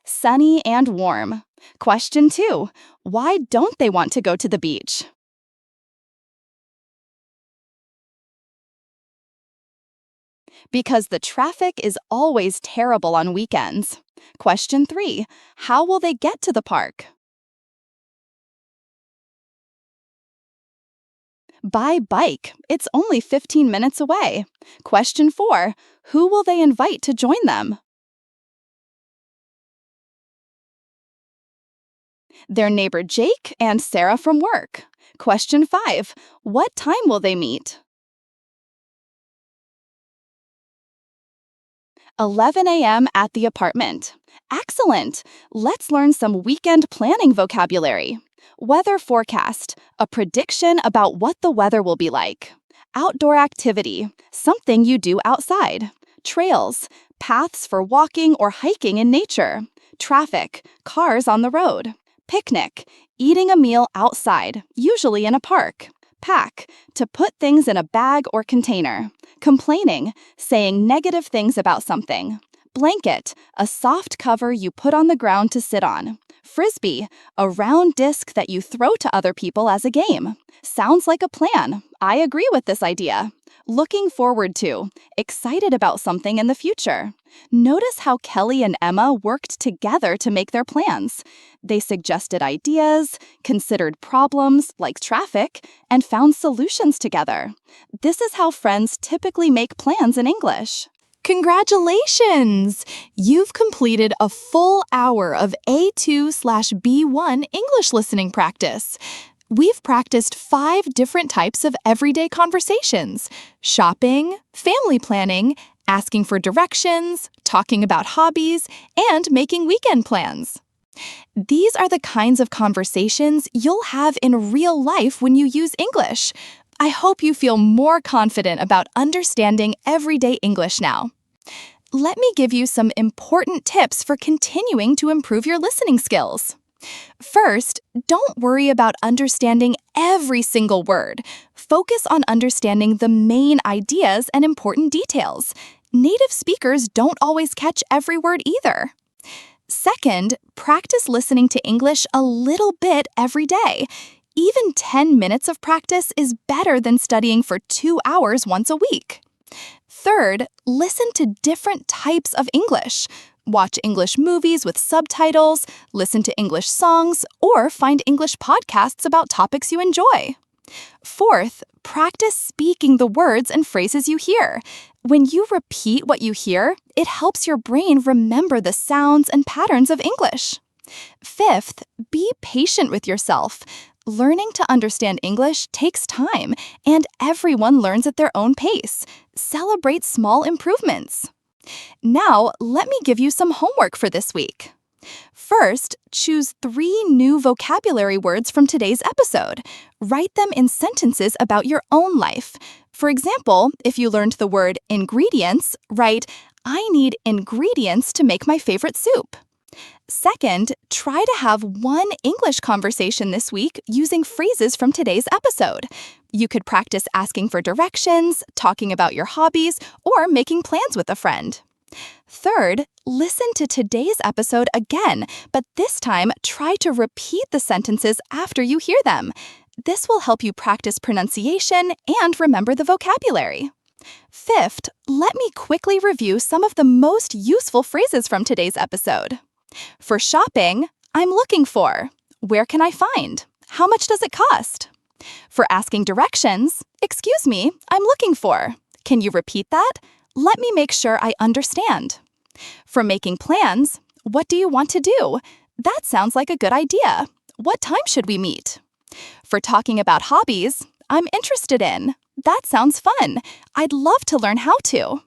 Sunny and warm. Question 2. Why don't they want to go to the beach? Because the traffic is always terrible on weekends. Question 3. How will they get to the park? By bike. It's only 15 minutes away. Question 4. Who will they invite to join them? Their neighbor Jake and Sarah from work. Question 5. What time will they meet? 11 a.m. at the apartment. Excellent! Let's learn some weekend planning vocabulary. Weather forecast, a prediction about what the weather will be like. Outdoor activity, something you do outside. Trails, paths for walking or hiking in nature. Traffic, cars on the road. Picnic, eating a meal outside, usually in a park. Pack, to put things in a bag or container. Complaining, saying negative things about something. Blanket, a soft cover you put on the ground to sit on. Frisbee, a round disc that you throw to other people as a game. Sounds like a plan. I agree with this idea. Looking forward to, excited about something in the future. Notice how Kelly and Emma worked together to make their plans. They suggested ideas, considered problems like traffic, and found solutions together. This is how friends typically make plans in English. Congratulations! You've completed a full hour of A2/B1 English listening practice. We've practiced 5 different types of everyday conversations: shopping, family planning, asking for directions, talking about hobbies, and making weekend plans. These are the kinds of conversations you'll have in real life when you use English. I hope you feel more confident about understanding everyday English now. Let me give you some important tips for continuing to improve your listening skills. First, don't worry about understanding every single word. Focus on understanding the main ideas and important details. Native speakers don't always catch every word either. Second, practice listening to English a little bit every day. Even 10 minutes of practice is better than studying for 2 hours once a week. Third, listen to different types of English. Watch English movies with subtitles, listen to English songs, or find English podcasts about topics you enjoy. Fourth, practice speaking the words and phrases you hear. When you repeat what you hear, it helps your brain remember the sounds and patterns of English. Fifth, be patient with yourself. Learning to understand English takes time, and everyone learns at their own pace. Celebrate small improvements. Now, let me give you some homework for this week. First, choose 3 new vocabulary words from today's episode. Write them in sentences about your own life. For example, if you learned the word ingredients, write, "I need ingredients to make my favorite soup." Second, try to have one English conversation this week using phrases from today's episode. You could practice asking for directions, talking about your hobbies, or making plans with a friend. Third, listen to today's episode again, but this time try to repeat the sentences after you hear them. This will help you practice pronunciation and remember the vocabulary. Fifth, let me quickly review some of the most useful phrases from today's episode. For shopping, I'm looking for. Where can I find? How much does it cost? For asking directions, excuse me, I'm looking for. Can you repeat that? Let me make sure I understand. For making plans, what do you want to do? That sounds like a good idea. What time should we meet? For talking about hobbies, I'm interested in. That sounds fun. I'd love to learn how to.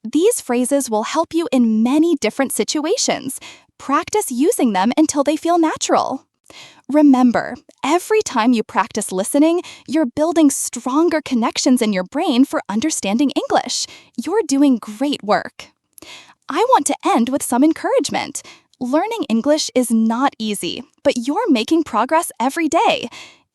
These phrases will help you in many different situations. Practice using them until they feel natural. Remember, every time you practice listening, you're building stronger connections in your brain for understanding English. You're doing great work. I want to end with some encouragement. Learning English is not easy, but you're making progress every day.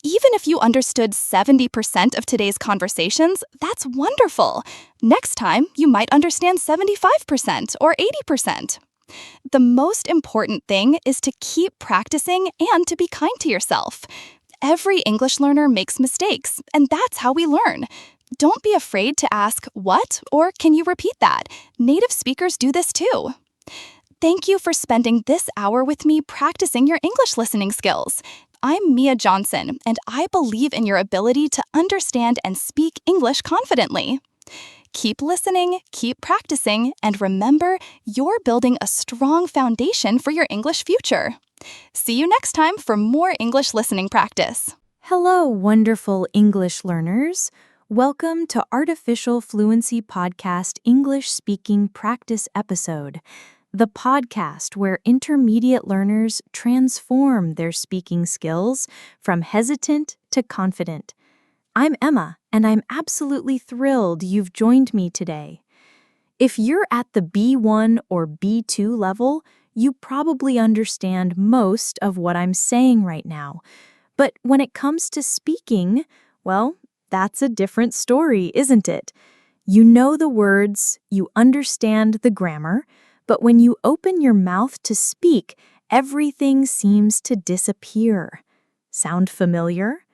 Even if you understood 70% of today's conversations, that's wonderful. Next time, you might understand 75% or 80%. The most important thing is to keep practicing and to be kind to yourself. Every English learner makes mistakes, and that's how we learn. Don't be afraid to ask, "What?" or "Can you repeat that?" Native speakers do this too. Thank you for spending this hour with me practicing your English listening skills. I'm Mia Johnson, and I believe in your ability to understand and speak English confidently. Keep listening, keep practicing, and remember, you're building a strong foundation for your English future. See you next time for more English listening practice. Hello, wonderful English learners. Welcome to Artificial Fluency Podcast English Speaking Practice Episode, the podcast where intermediate learners transform their speaking skills from hesitant to confident. I'm Emma, and I'm absolutely thrilled you've joined me today. If you're at the B1 or B2 level, you probably understand most of what I'm saying right now. But when it comes to speaking, well, that's a different story, isn't it? You know the words, you understand the grammar, but when you open your mouth to speak, everything seems to disappear. Sound familiar?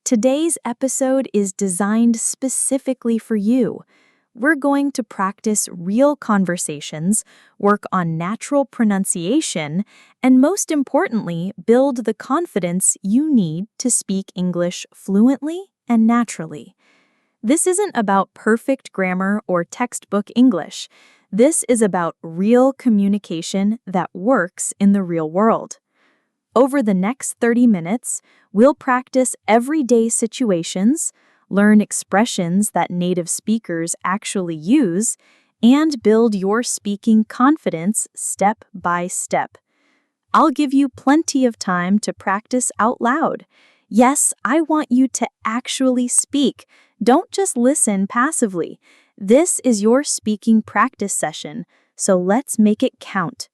Today's episode is designed specifically for you. We're going to practice real conversations, work on natural pronunciation, and most importantly, build the confidence you need to speak English fluently and naturally. This isn't about perfect grammar or textbook English. This is about real communication that works in the real world. Over the next 30 minutes, we'll practice everyday situations, learn expressions that native speakers actually use, and build your speaking confidence step by step. I'll give you plenty of time to practice out loud. Yes, I want you to actually speak. Don't just listen passively. This is your speaking practice session, so let's make it count.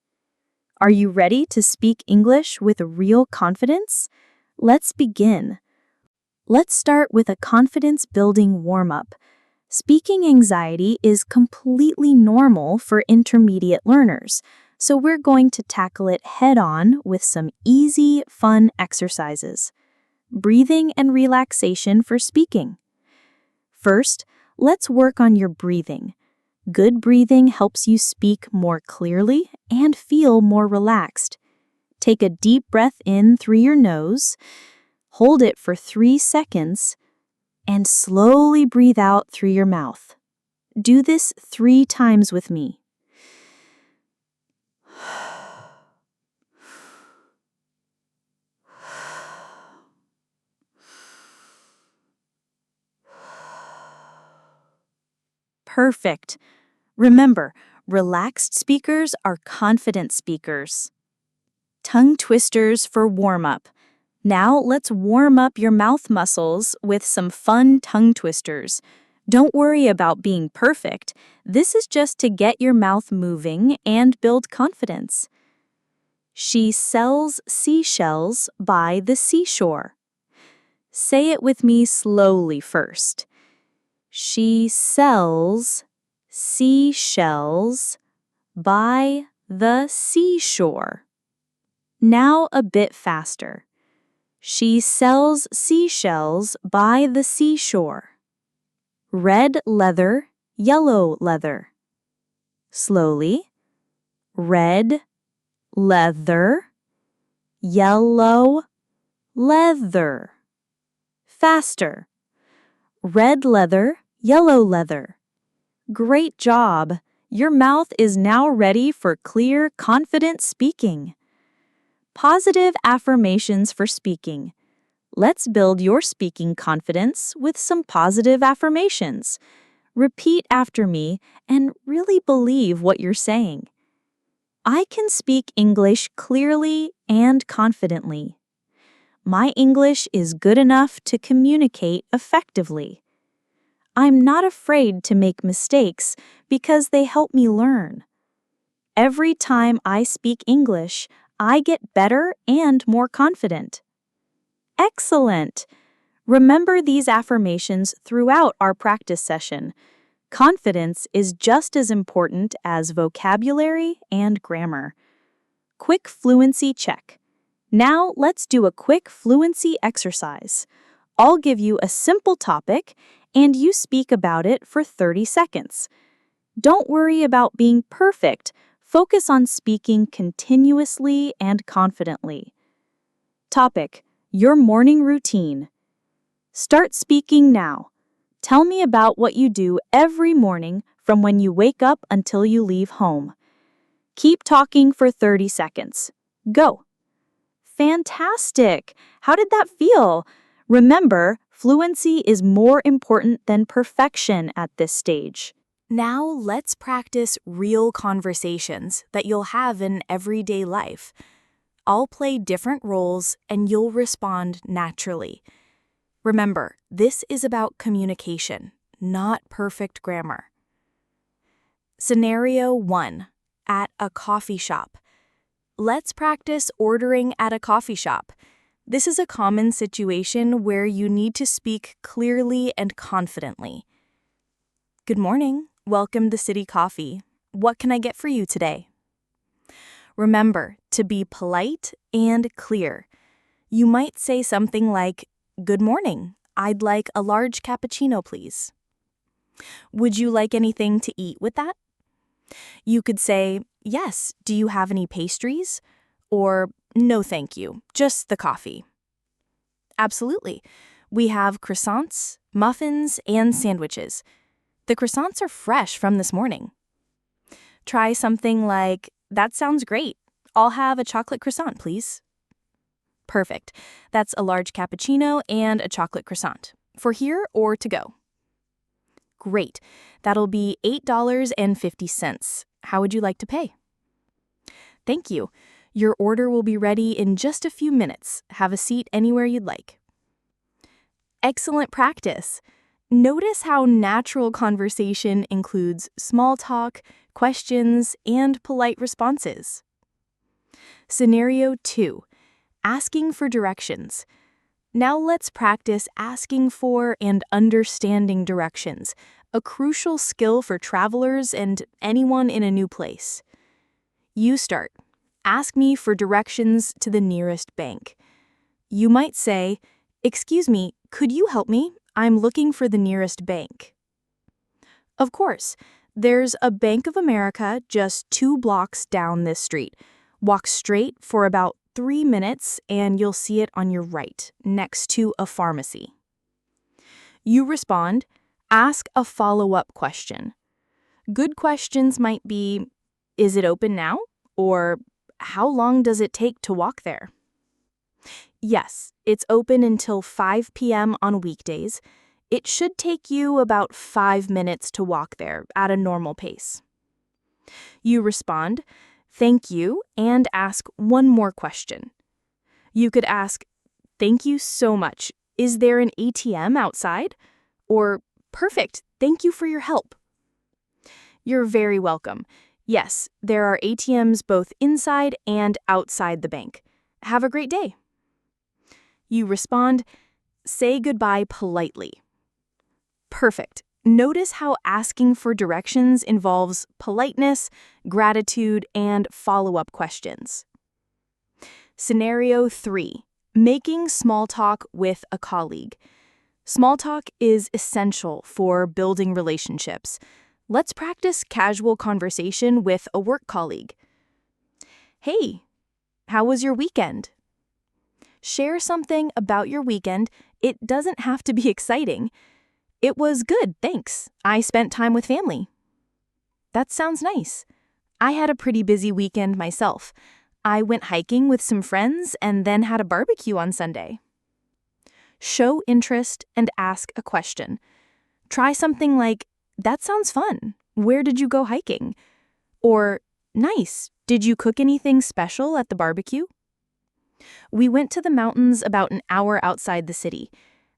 Are you ready to speak English with real confidence? Let's begin. Let's start with a confidence-building warm-up. Speaking anxiety is completely normal for intermediate learners, so we're going to tackle it head-on with some easy, fun exercises. Breathing and relaxation for speaking. First, let's work on your breathing. Good breathing helps you speak more clearly and feel more relaxed. Take a deep breath in through your nose, hold it for 3 seconds, and slowly breathe out through your mouth. Do this 3 times with me. Perfect. Remember, relaxed speakers are confident speakers. Tongue twisters for warm-up. Now let's warm up your mouth muscles with some fun tongue twisters. Don't worry about being perfect. This is just to get your mouth moving and build confidence. She sells seashells by the seashore. Say it with me slowly first. She sells seashells by the seashore. Now a bit faster. She sells seashells by the seashore. Red leather, yellow leather. Slowly. Red leather, yellow leather. Faster. Red leather, yellow leather. Great job! Your mouth is now ready for clear, confident speaking. Positive affirmations for speaking. Let's build your speaking confidence with some positive affirmations. Repeat after me and really believe what you're saying. I can speak English clearly and confidently. My English is good enough to communicate effectively. I'm not afraid to make mistakes because they help me learn. Every time I speak English, I get better and more confident. Excellent! Remember these affirmations throughout our practice session. Confidence is just as important as vocabulary and grammar. Quick fluency check. Now let's do a quick fluency exercise. I'll give you a simple topic and you speak about it for 30 seconds. Don't worry about being perfect. Focus on speaking continuously and confidently. Topic: your morning routine. Start speaking now. Tell me about what you do every morning from when you wake up until you leave home. Keep talking for 30 seconds. Go. Fantastic! How did that feel? Remember, fluency is more important than perfection at this stage. Now let's practice real conversations that you'll have in everyday life. I'll play different roles and you'll respond naturally. Remember, this is about communication, not perfect grammar. Scenario 1. At a coffee shop. Let's practice ordering at a coffee shop. This is a common situation where you need to speak clearly and confidently. Good morning. Welcome to City Coffee. What can I get for you today? Remember to be polite and clear. You might say something like, "Good morning. I'd like a large cappuccino, please." Would you like anything to eat with that? You could say, "Yes, do you have any pastries?" Or, "No, thank you, just the coffee." Absolutely. We have croissants, muffins, and sandwiches. The croissants are fresh from this morning. Try something like, "That sounds great. I'll have a chocolate croissant, please." Perfect. That's a large cappuccino and a chocolate croissant. For here or to go? Great. That'll be $8.50. How would you like to pay? Thank you. Your order will be ready in just a few minutes. Have a seat anywhere you'd like. Excellent practice. Notice how natural conversation includes small talk, questions, and polite responses. Scenario 2. Asking for directions. Now let's practice asking for and understanding directions, a crucial skill for travelers and anyone in a new place. You start. Ask me for directions to the nearest bank. You might say, "Excuse me, could you help me? I'm looking for the nearest bank." Of course, There's a Bank of America just 2 blocks down this street. Walk straight for about 3 minutes and you'll see it on your right, next to a pharmacy. You respond, ask a follow-up question. Good questions might be, is it open now? Or how long does it take to walk there? Yes, it's open until 5 p.m. on weekdays. It should take you about 5 minutes to walk there at a normal pace. You respond, thank you, and ask one more question. You could ask, thank you so much. Is there an ATM outside? Or, perfect, thank you for your help. You're very welcome. Yes, there are ATMs both inside and outside the bank. Have a great day. You respond, say goodbye politely. Perfect. Notice how asking for directions involves politeness, gratitude, and follow-up questions. Scenario 3. Making small talk with a colleague. Small talk is essential for building relationships. Let's practice casual conversation with a work colleague. Hey, how was your weekend? Share something about your weekend. It doesn't have to be exciting. It was good, thanks. I spent time with family. That sounds nice. I had a pretty busy weekend myself. I went hiking with some friends and then had a barbecue on Sunday. Show interest and ask a question. Try something like, that sounds fun. Where did you go hiking? Or, nice. Did you cook anything special at the barbecue? We went to the mountains about an hour outside the city.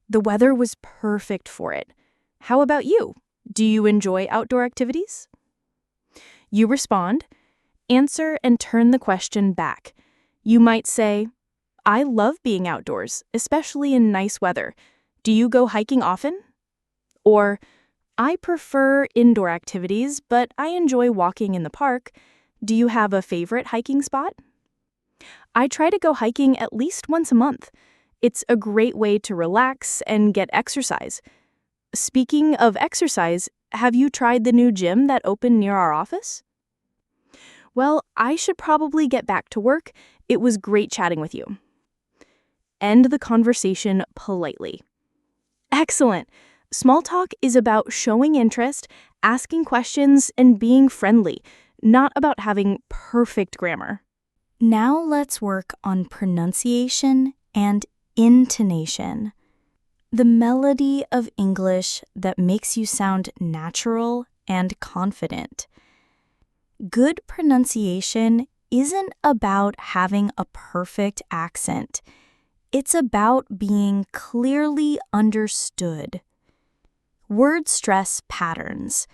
The weather was perfect for it. How about you? Do you enjoy outdoor activities? You respond, answer and turn the question back. You might say, I love being outdoors, especially in nice weather. Do you go hiking often? Or, I prefer indoor activities, but I enjoy walking in the park. Do you have a favorite hiking spot? I try to go hiking at least once a month. It's a great way to relax and get exercise. Speaking of exercise, have you tried the new gym that opened near our office? Well, I should probably get back to work. It was great chatting with you. End the conversation politely. Excellent. Small talk is about showing interest, asking questions, and being friendly, not about having perfect grammar. Now let's work on pronunciation and intonation. The melody of English that makes you sound natural and confident. Good pronunciation isn't about having a perfect accent. It's about being clearly understood. Word stress patterns.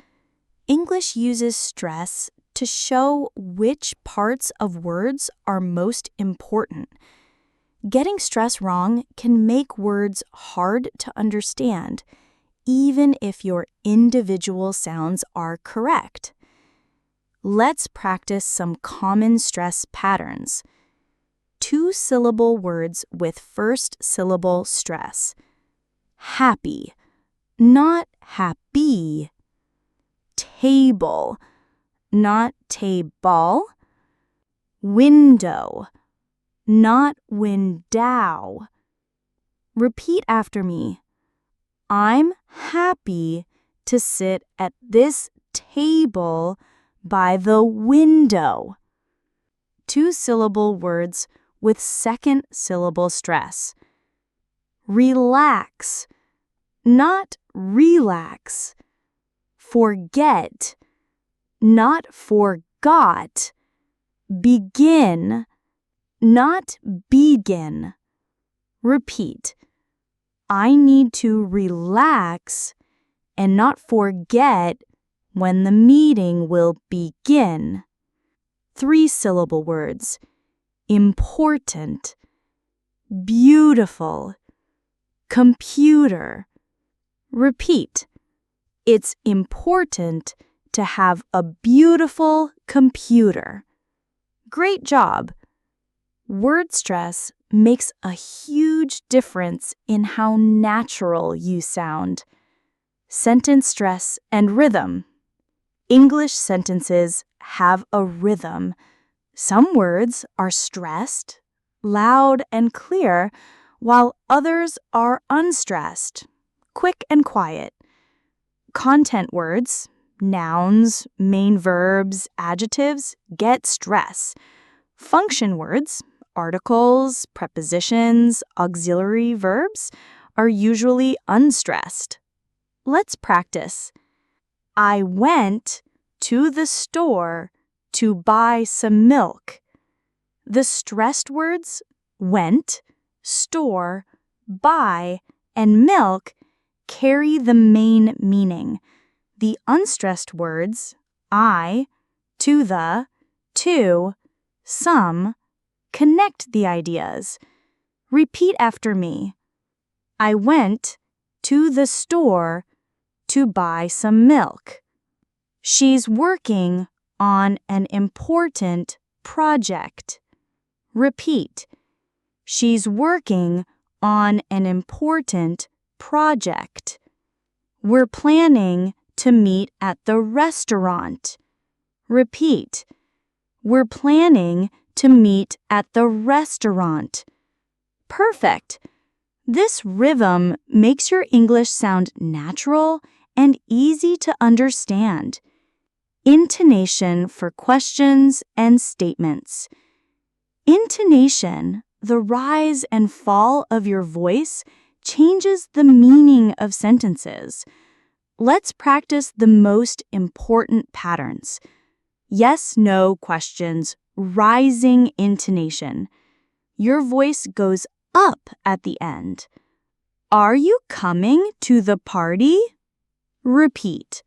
English uses stress to show which parts of words are most important. Getting stress wrong can make words hard to understand, even if your individual sounds are correct. Let's practice some common stress patterns. 2-syllable words with first syllable stress. Happy, not happy. Table, not table. Window, not window. Repeat after me. I'm happy to sit at this table by the window. 2-syllable words with second syllable stress. Relax, not relax. Forget, not forgot. Begin, not begin. Repeat. I need to relax and not forget when the meeting will begin. 3-syllable words. Important, beautiful, computer. Repeat. It's important to have a beautiful computer. Great job. Word stress makes a huge difference in how natural you sound. Sentence stress and rhythm. English sentences have a rhythm. Some words are stressed, loud and clear, while others are unstressed, quick and quiet. Content words, nouns, main verbs, adjectives, get stress. Function words, articles, prepositions, auxiliary verbs, are usually unstressed. Let's practice. I went to the store to buy some milk. The stressed words went, store, buy, and milk carry the main meaning. The unstressed words I, to the, to, some connect the ideas. Repeat after me. I went to the store to buy some milk. She's working on an important project. Repeat. She's working on an important project. We're planning to meet at the restaurant. Repeat. We're planning to meet at the restaurant. Perfect. This rhythm makes your English sound natural and easy to understand. Intonation for questions and statements. Intonation, the rise and fall of your voice, changes the meaning of sentences. Let's practice the most important patterns. Yes/no questions, rising intonation. Your voice goes up at the end. Are you coming to the party? Repeat.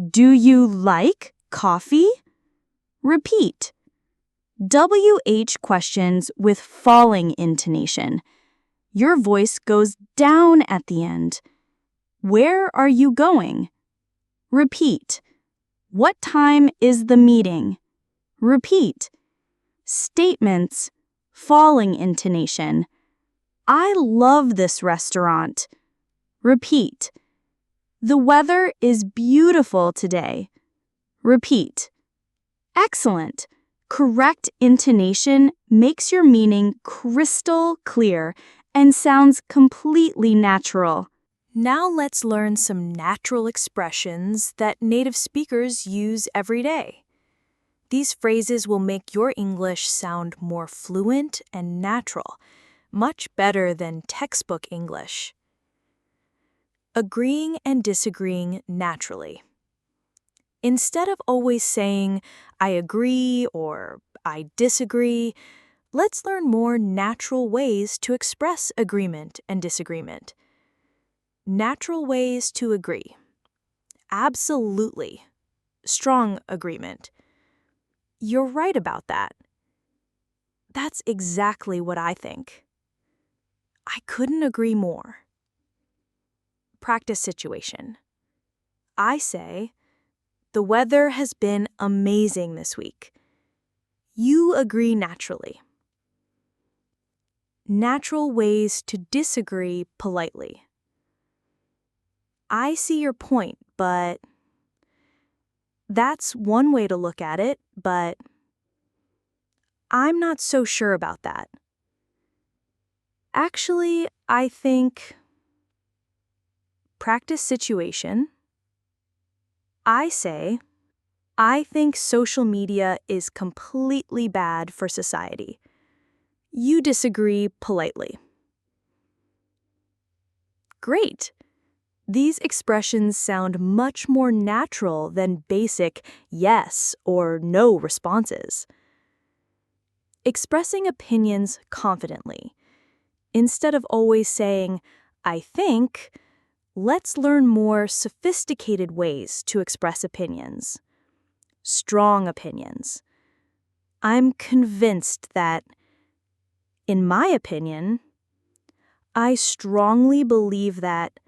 Do you like coffee? Repeat. WH questions with falling intonation. Your voice goes down at the end. Where are you going? Repeat. What time is the meeting? Repeat. Statements, falling intonation. I love this restaurant. Repeat. The weather is beautiful today. Repeat. Excellent. Correct intonation makes your meaning crystal clear and sounds completely natural. Now let's learn some natural expressions that native speakers use every day. These phrases will make your English sound more fluent and natural, much better than textbook English. Agreeing and disagreeing naturally. Instead of always saying, I agree or I disagree, let's learn more natural ways to express agreement and disagreement. Natural ways to agree. Absolutely. Strong agreement. You're right about that. That's exactly what I think. I couldn't agree more. Practice situation. I say, the weather has been amazing this week. You agree naturally. Natural ways to disagree politely. I see your point, but that's one way to look at it, but I'm not so sure about that. Actually, I think practice situation. I say, I think social media is completely bad for society. You disagree politely. Great. These expressions sound much more natural than basic yes or no responses. Expressing opinions confidently. Instead of always saying, I think, let's learn more sophisticated ways to express opinions. Strong opinions. I'm convinced that, in my opinion, I strongly believe that,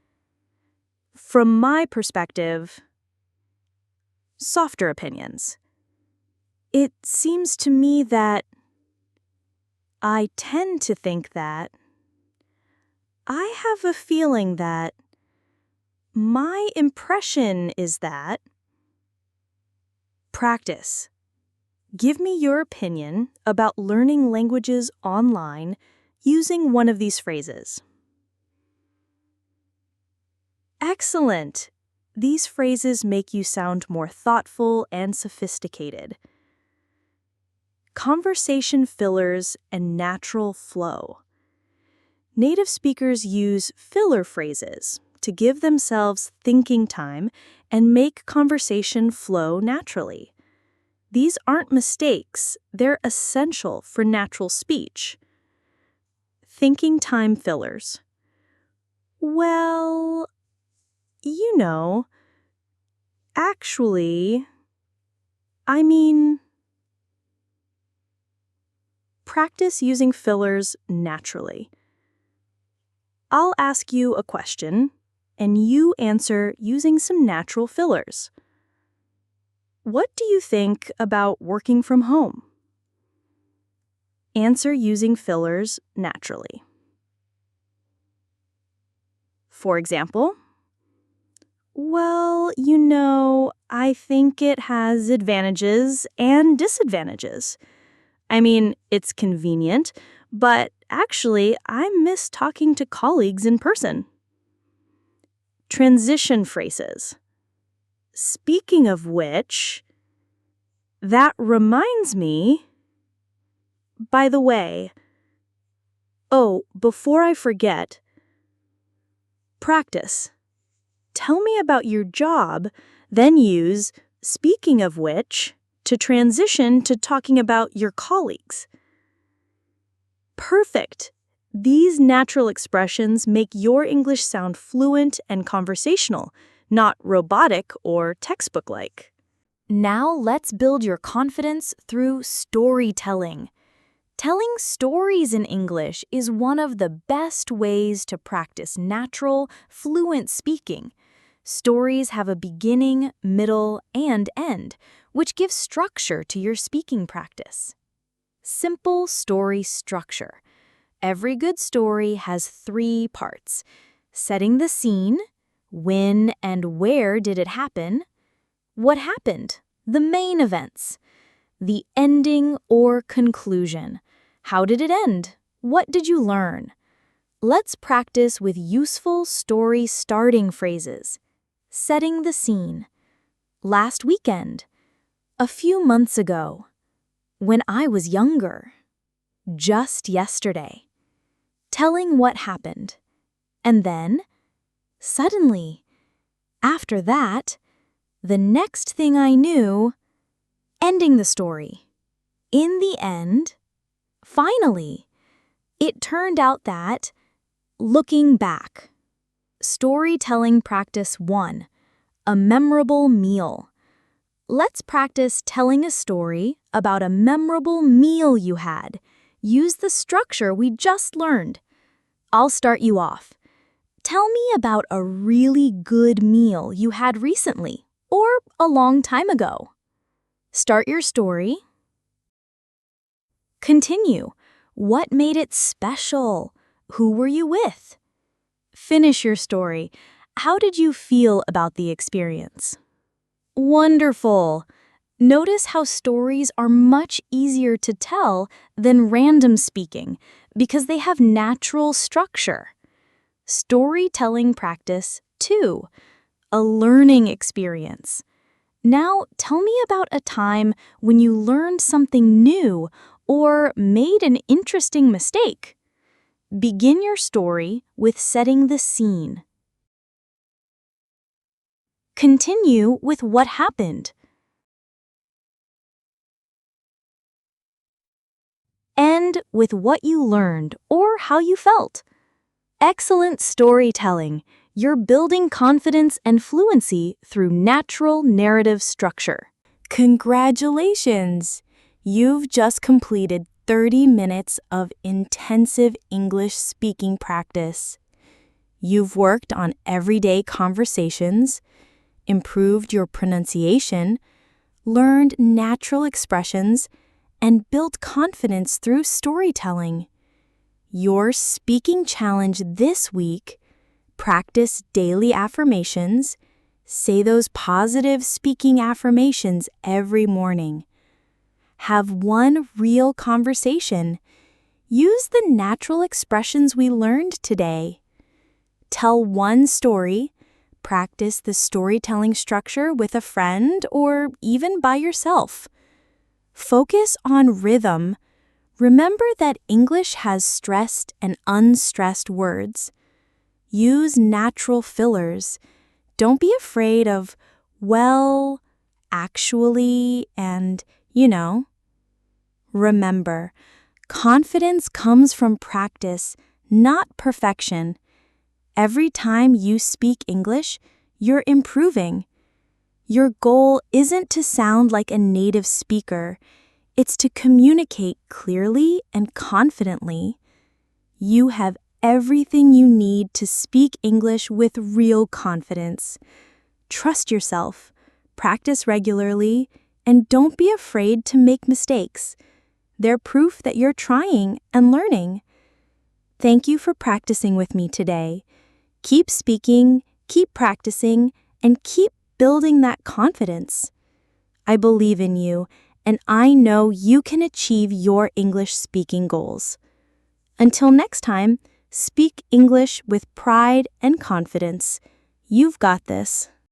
from my perspective, softer opinions. It seems to me that I tend to think that, I have a feeling that, my impression is that, Practice. Give me your opinion about learning languages online using one of these phrases. Excellent! These phrases make you sound more thoughtful and sophisticated. Conversation fillers and natural flow. Native speakers use filler phrases to give themselves thinking time and make conversation flow naturally. These aren't mistakes, they're essential for natural speech. Thinking time fillers. Well, actually, practice using fillers naturally. I'll ask you a question, and you answer using some natural fillers. What do you think about working from home? Answer using fillers naturally. For example, well, I think it has advantages and disadvantages. It's convenient, but actually, I miss talking to colleagues in person. Transition phrases. Speaking of which, that reminds me, by the way, before I forget, practice. Tell me about your job, then use speaking of which to transition to talking about your colleagues. Perfect! These natural expressions make your English sound fluent and conversational, not robotic or textbook-like. Now let's build your confidence through storytelling. Telling stories in English is one of the best ways to practice natural, fluent speaking. Stories have a beginning, middle, and end, which gives structure to your speaking practice. Simple story structure. Every good story has 3 parts: setting the scene, when and where did it happen, what happened, the main events, the ending or conclusion. How did it end? What did you learn? Let's practice with useful story starting phrases. Setting the scene. Last weekend. A few months ago. When I was younger. Just yesterday. Telling what happened. And then, suddenly, after that, the next thing I knew, ending the story. In the end, finally, it turned out that, looking back. Storytelling practice 1. A memorable meal. Let's practice telling a story about a memorable meal you had. Use the structure we just learned. I'll start you off. Tell me about a really good meal you had recently or a long time ago. Start your story. Continue. What made it special? Who were you with? Finish your story. How did you feel about the experience? Wonderful! Notice how stories are much easier to tell than random speaking because they have natural structure. Storytelling practice 2. A learning experience. Now, tell me about a time when you learned something new or made an interesting mistake. Begin your story with setting the scene. Continue with what happened. End with what you learned or how you felt. Excellent storytelling. You're building confidence and fluency through natural narrative structure. Congratulations! You've just completed 30 minutes of intensive English speaking practice. You've worked on everyday conversations, improved your pronunciation, learned natural expressions, and built confidence through storytelling. Your speaking challenge this week: practice daily affirmations, Say those positive speaking affirmations every morning. Have one real conversation. Use the natural expressions we learned today. Tell one story. Practice the storytelling structure with a friend or even by yourself. Focus on rhythm. Remember that English has stressed and unstressed words. Use natural fillers. Don't be afraid of, well, actually, and, Remember, confidence comes from practice, not perfection. Every time you speak English, you're improving. Your goal isn't to sound like a native speaker. It's to communicate clearly and confidently. You have everything you need to speak English with real confidence. Trust yourself, practice regularly, and don't be afraid to make mistakes. They're proof that you're trying and learning. Thank you for practicing with me today. Keep speaking, keep practicing, and keep building that confidence. I believe in you, and I know you can achieve your English speaking goals. Until next time, speak English with pride and confidence. You've got this.